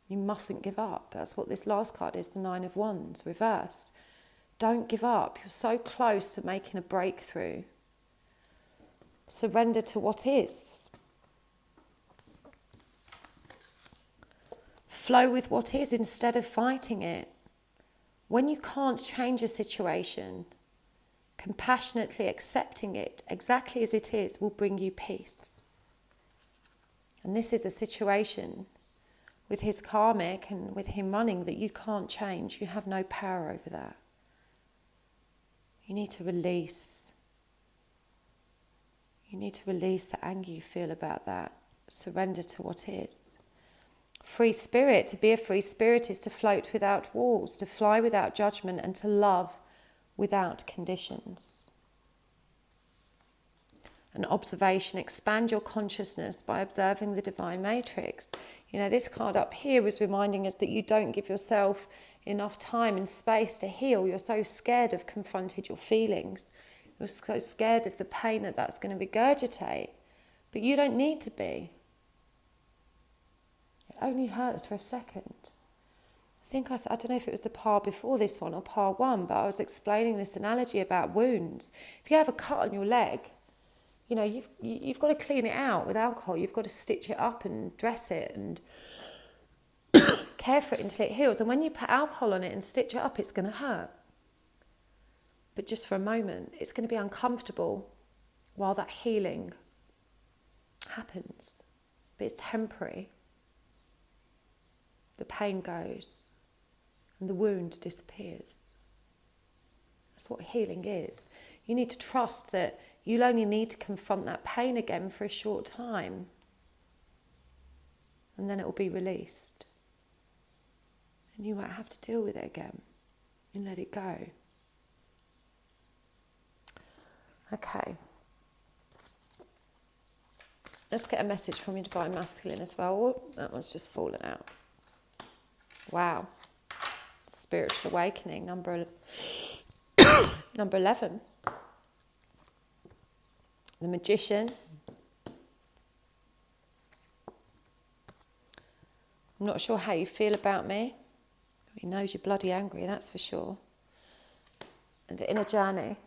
You mustn't give up. That's what this last card is, the Nine of Wands, reversed. Don't give up. You're so close to making a breakthrough. Surrender to what is. Flow with what is instead of fighting it. When you can't change a situation, compassionately accepting it exactly as it is will bring you peace. And this is a situation with his karmic and with him running that you can't change. You have no power over that. You need to release. You need to release the anger you feel about that. Surrender to what is. Free spirit. To be a free spirit is to float without walls, to fly without judgment, and to love without conditions. An observation. Expand your consciousness by observing the divine matrix. This card up here is reminding us that you don't give yourself enough time and space to heal. You're so scared of confronting your feelings. You're so scared of the pain that's going to regurgitate. But you don't need to be. It only hurts for a second. I don't know if it was the par before this one or par one, but I was explaining this analogy about wounds. If you have a cut on your leg, you've got to clean it out with alcohol. You've got to stitch it up and dress it and care for it until it heals. And when you put alcohol on it and stitch it up, it's going to hurt. But just for a moment, it's going to be uncomfortable while that healing happens. But it's temporary. The pain goes and the wound disappears. That's what healing is. You need to trust that you'll only need to confront that pain again for a short time. And then it will be released. And you won't have to deal with it again. And let it go. Okay. Let's get a message from your Divine Masculine as well. Oh, that one's just fallen out. Wow. Spiritual awakening, number 11. the Magician. I'm not sure how you feel about me. He knows you're bloody angry, that's for sure. And the Inner Journey.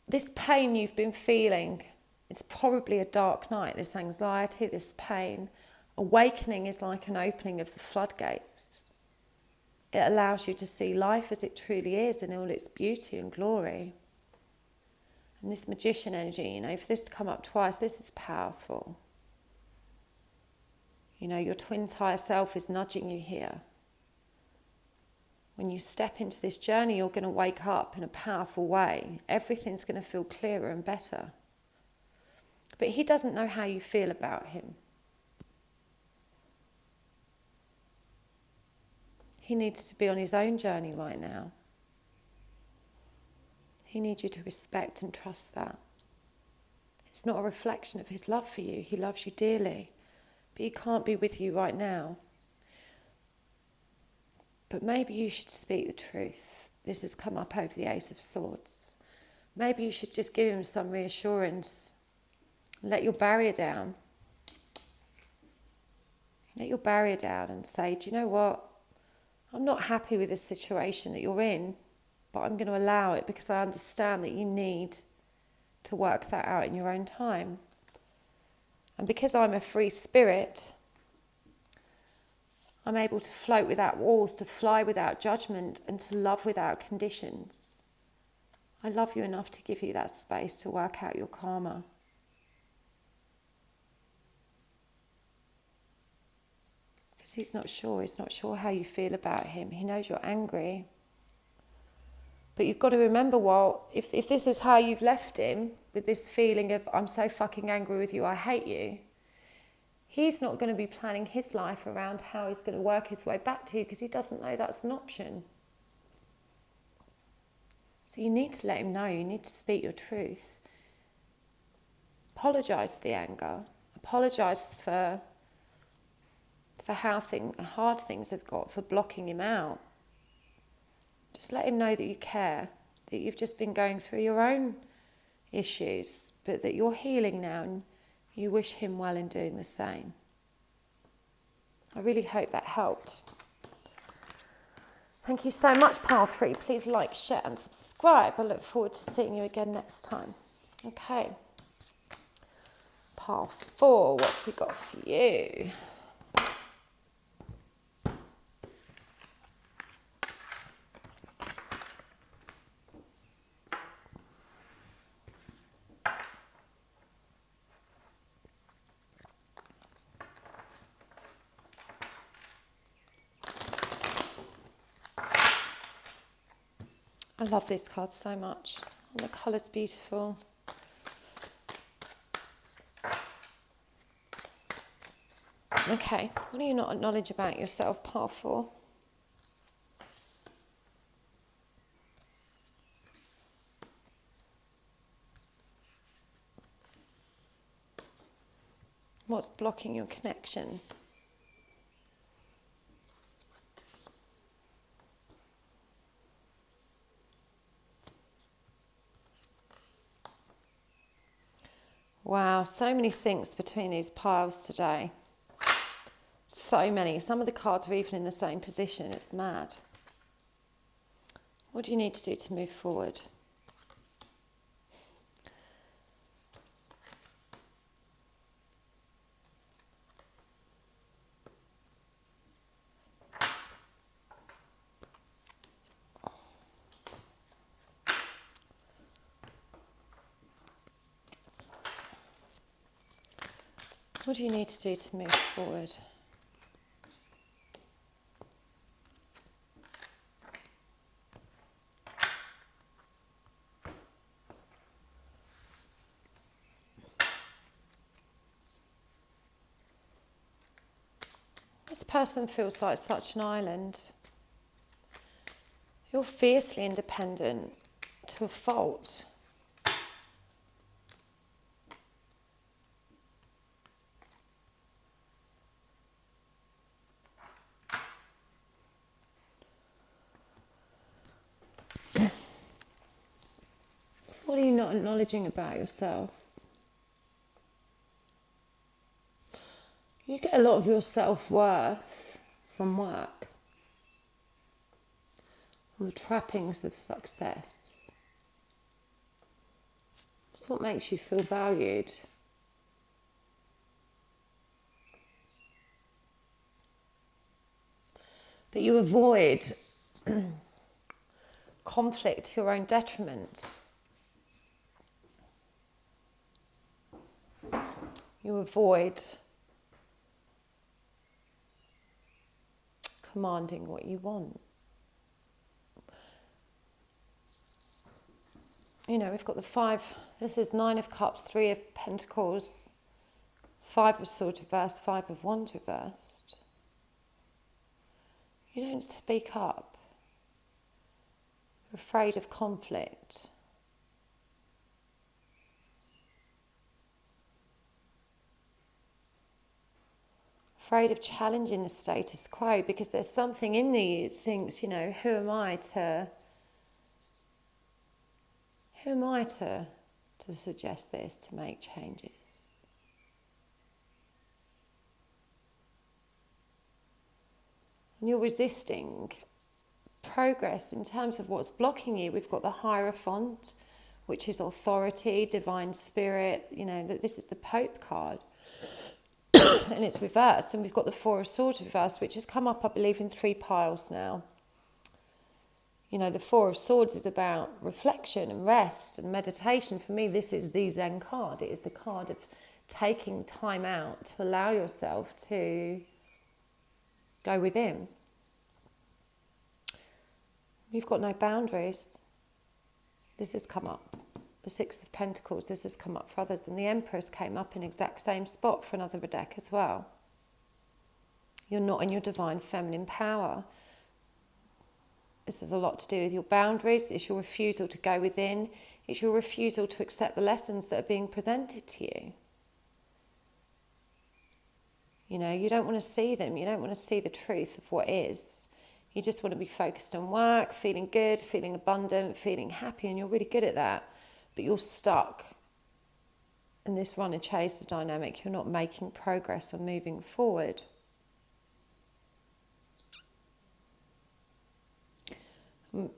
This pain you've been feeling, it's probably a dark night, this anxiety, this pain. Awakening is like an opening of the floodgates. It allows you to see life as it truly is in all its beauty and glory. And this Magician energy, you know, for this to come up twice, this is powerful. You know, your twin's higher self is nudging you here. When you step into this journey, you're going to wake up in a powerful way. Everything's going to feel clearer and better. But he doesn't know how you feel about him. He needs to be on his own journey right now. He needs you to respect and trust that. It's not a reflection of his love for you. He loves you dearly, but he can't be with you right now. But maybe you should speak the truth. This has come up over the Ace of Swords. Maybe you should just give him some reassurance. Let your barrier down. Let your barrier down and say, do you know what? I'm not happy with this situation that you're in, but I'm going to allow it because I understand that you need to work that out in your own time. And because I'm a free spirit, I'm able to float without walls, to fly without judgment, and to love without conditions. I love you enough to give you that space to work out your karma. Because he's not sure how you feel about him. He knows you're angry. But you've got to remember, well, if this is how you've left him, with this feeling of, I'm so fucking angry with you, I hate you, he's not going to be planning his life around how he's going to work his way back to you because he doesn't know that's an option. So you need to let him know, you need to speak your truth. Apologise for the anger. Apologise for how hard things have got, for blocking him out. Just let him know that you care, that you've just been going through your own issues, but that you're healing now and you wish him well in doing the same. I really hope that helped. Thank you so much, Pile 3. Please like, share and subscribe. I look forward to seeing you again next time. Okay. Pile 4, what have we got for you? I love this card so much. And the colour's beautiful. Okay, what do you not acknowledge about yourself, Pile 4? What's blocking your connection? Wow, so many syncs between these piles today. So many. Some of the cards are even in the same position. It's mad. What do you need to do to move forward? What do you need to do to move forward? This person feels like such an island. You're fiercely independent to a fault. start acknowledging about yourself. You get a lot of your self-worth from work, from the trappings of success. It's what makes you feel valued. But you avoid conflict to your own detriment. You avoid commanding what you want. You know, we've got the 5, this is 9 of Cups, 3 of Pentacles, 5 of Swords reversed, 5 of Wands reversed. You don't speak up. You're afraid of conflict. Afraid of challenging the status quo because there's something in you that thinks, you know, who am I to suggest this, to make changes? And you're resisting progress in terms of what's blocking you. We've got the Hierophant, which is authority, divine spirit, you know, that this is the Pope card. And it's reversed, and we've got the 4 of Swords reversed, which has come up, I believe, in 3 piles now. You know, the 4 of Swords is about reflection and rest and meditation. For me, this is the Zen card. It is the card of taking time out to allow yourself to go within. You've got no boundaries. This has come up. The 6 of Pentacles, this has come up for others. And the Empress came up in exact same spot for another deck as well. You're not in your divine feminine power. This has a lot to do with your boundaries. It's your refusal to go within. It's your refusal to accept the lessons that are being presented to you. You know, you don't want to see them. You don't want to see the truth of what is. You just want to be focused on work, feeling good, feeling abundant, feeling happy, and you're really good at that. But you're stuck in this runner-chaser dynamic. You're not making progress or moving forward.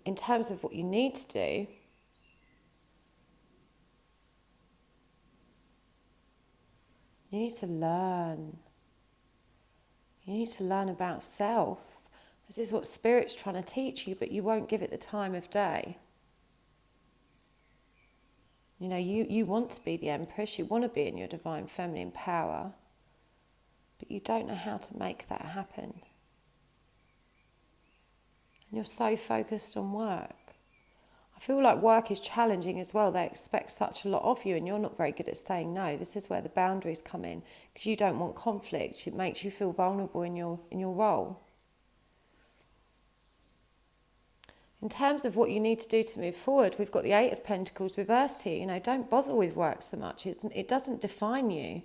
In terms of what you need to do, you need to learn. You need to learn about self. This is what Spirit's trying to teach you, but you won't give it the time of day. You know, you want to be the Empress, you want to be in your divine feminine power, but you don't know how to make that happen. And you're so focused on work. I feel like work is challenging as well. They expect such a lot of you and you're not very good at saying no. This is where the boundaries come in, because you don't want conflict. It makes you feel vulnerable in your role. In terms of what you need to do to move forward, we've got the 8 of Pentacles reversed here. You know, don't bother with work so much. It doesn't define you.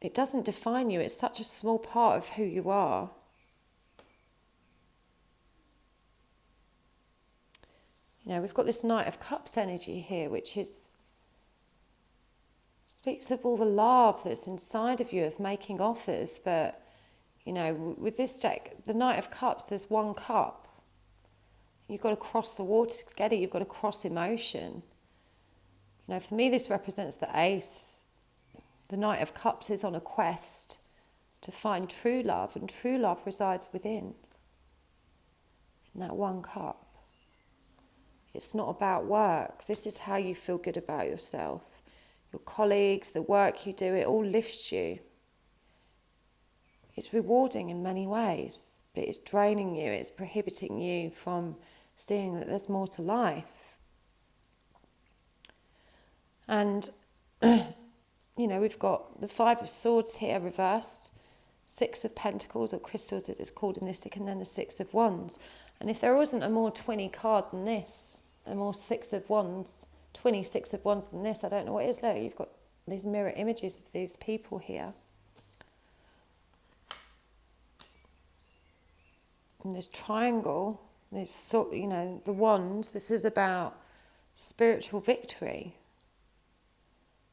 It doesn't define you. It's such a small part of who you are. You know, we've got this Knight of Cups energy here, which speaks of all the love that's inside of you, of making offers. But, you know, with this deck, the Knight of Cups, there's one cup. You've got to cross the water to get it. You've got to cross emotion. You know, for me, this represents the Ace. The Knight of Cups is on a quest to find true love, and true love resides within, in that one cup. It's not about work. This is how you feel good about yourself. Your colleagues, the work you do, it all lifts you. It's rewarding in many ways, but it's draining you. It's prohibiting you from seeing that there's more to life. And, you know, we've got the 5 of Swords here reversed, 6 of Pentacles, or crystals as it's called in this deck, and then the 6 of Wands. And if there wasn't a more twinny card than this, a more 6 of Wands, 26 of Wands than this, I don't know what it is. Look, you've got these mirror images of these people here. And this triangle, this sort, you know, the Wands, this is about spiritual victory.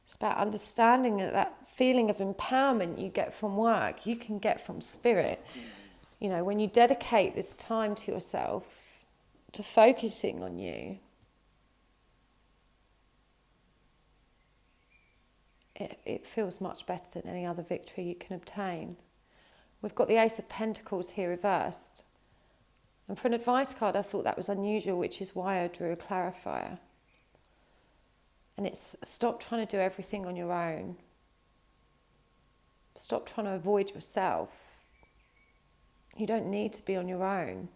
It's about understanding that feeling of empowerment you get from work, you can get from spirit. You know, when you dedicate this time to yourself, to focusing on you, it feels much better than any other victory you can obtain. We've got the Ace of Pentacles here reversed. And for an advice card, I thought that was unusual, which is why I drew a clarifier. And it's stop trying to do everything on your own. Stop trying to avoid yourself. You don't need to be on your own.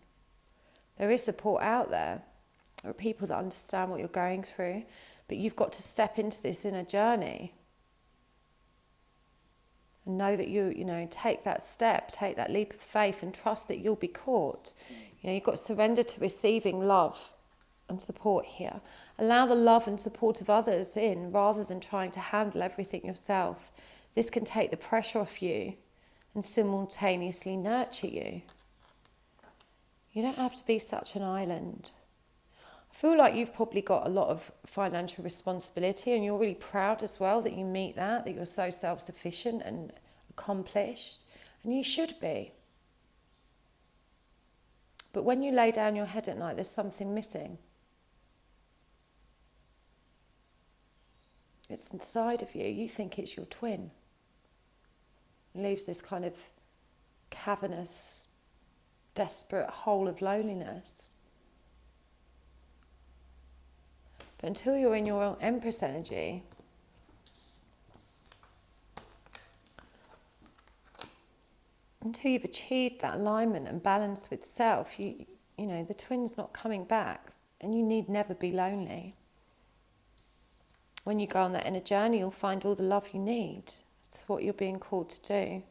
There is support out there. There are people that understand what you're going through, but you've got to step into this inner journey. And know that you take that step, take that leap of faith and trust that you'll be caught. You know, you've got to surrender to receiving love and support here. Allow the love and support of others in rather than trying to handle everything yourself. This can take the pressure off you and simultaneously nurture you. You don't have to be such an island. I feel like you've probably got a lot of financial responsibility and you're really proud as well that you meet that you're so self-sufficient and accomplished, and you should be. But when you lay down your head at night, there's something missing. It's inside of you. You think it's your twin. It leaves this kind of cavernous, desperate hole of loneliness. But until you're in your Empress energy, until you've achieved that alignment and balance with self, you know, the twin's not coming back, and you need never be lonely. When you go on that inner journey, you'll find all the love you need. That's what you're being called to do. You've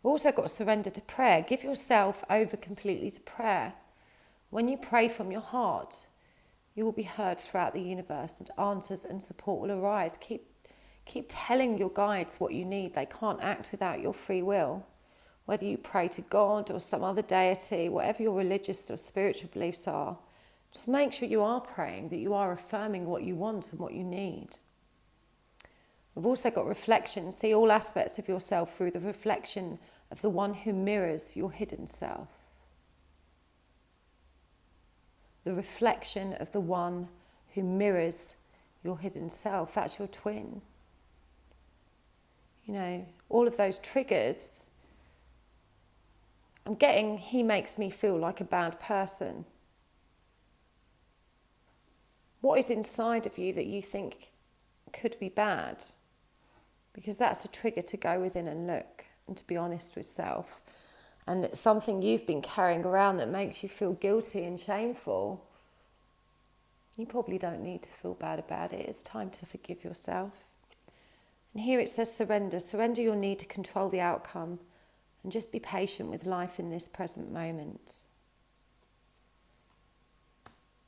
also got to surrender to prayer. Give yourself over completely to prayer. When you pray from your heart, you will be heard throughout the universe, and answers and support will arise. Keep telling your guides what you need. They can't act without your free will. Whether you pray to God or some other deity, whatever your religious or spiritual beliefs are, just make sure you are praying, that you are affirming what you want and what you need. We've also got reflection. See all aspects of yourself through the reflection of the one who mirrors your hidden self. The reflection of the one who mirrors your hidden self. That's your twin. You know, all of those triggers. I'm getting, he makes me feel like a bad person. What is inside of you that you think could be bad? Because that's a trigger to go within and look and to be honest with self. And it's something you've been carrying around that makes you feel guilty and shameful. You probably don't need to feel bad about it. It's time to forgive yourself. And here it says surrender. Surrender your need to control the outcome and just be patient with life in this present moment.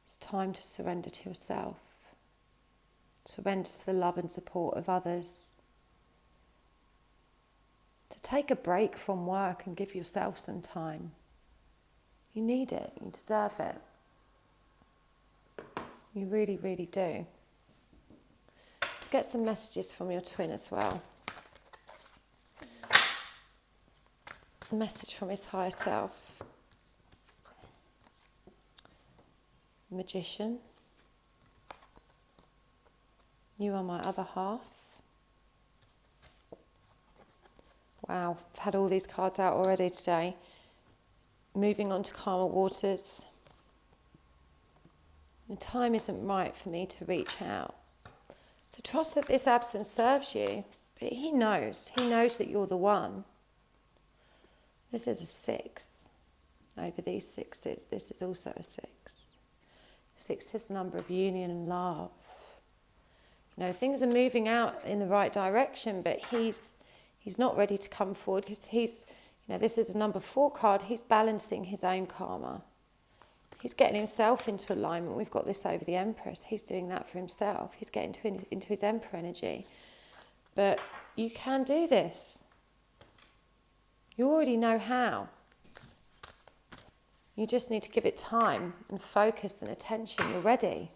It's time to surrender to yourself. Surrender to the love and support of others. To take a break from work and give yourself some time. You need it. You deserve it. You really, really do. Let's get some messages from your twin as well. A message from his higher self. Magician. You are my other half. Wow, I've had all these cards out already today. Moving on to calmer waters. The time isn't right for me to reach out. So trust that this absence serves you. But he knows. He knows that you're the one. This is a 6. Over these 6s, this is also a 6. 6 is the number of union and love. You know, things are moving out in the right direction, but he's not ready to come forward because this is a number 4 card. He's balancing his own karma. He's getting himself into alignment. We've got this over the Empress. He's doing that for himself. He's getting into his Emperor energy. But you can do this. You already know how. You just need to give it time and focus and attention. You're ready.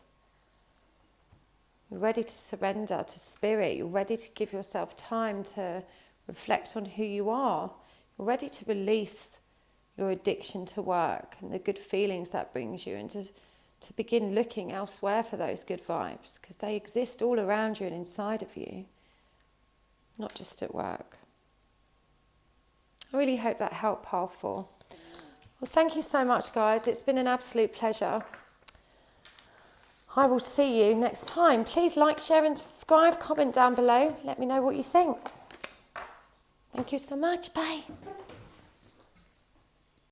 You're ready to surrender to spirit. You're ready to give yourself time to reflect on who you are. You're ready to release your addiction to work and the good feelings that brings you, and to begin looking elsewhere for those good vibes, because they exist all around you and inside of you, not just at work. I really hope that helped, Pile 4. Well, thank you so much, guys. It's been an absolute pleasure. I will see you next time. Please like, share and subscribe. Comment down below. Let me know what you think. Thank you so much. Bye.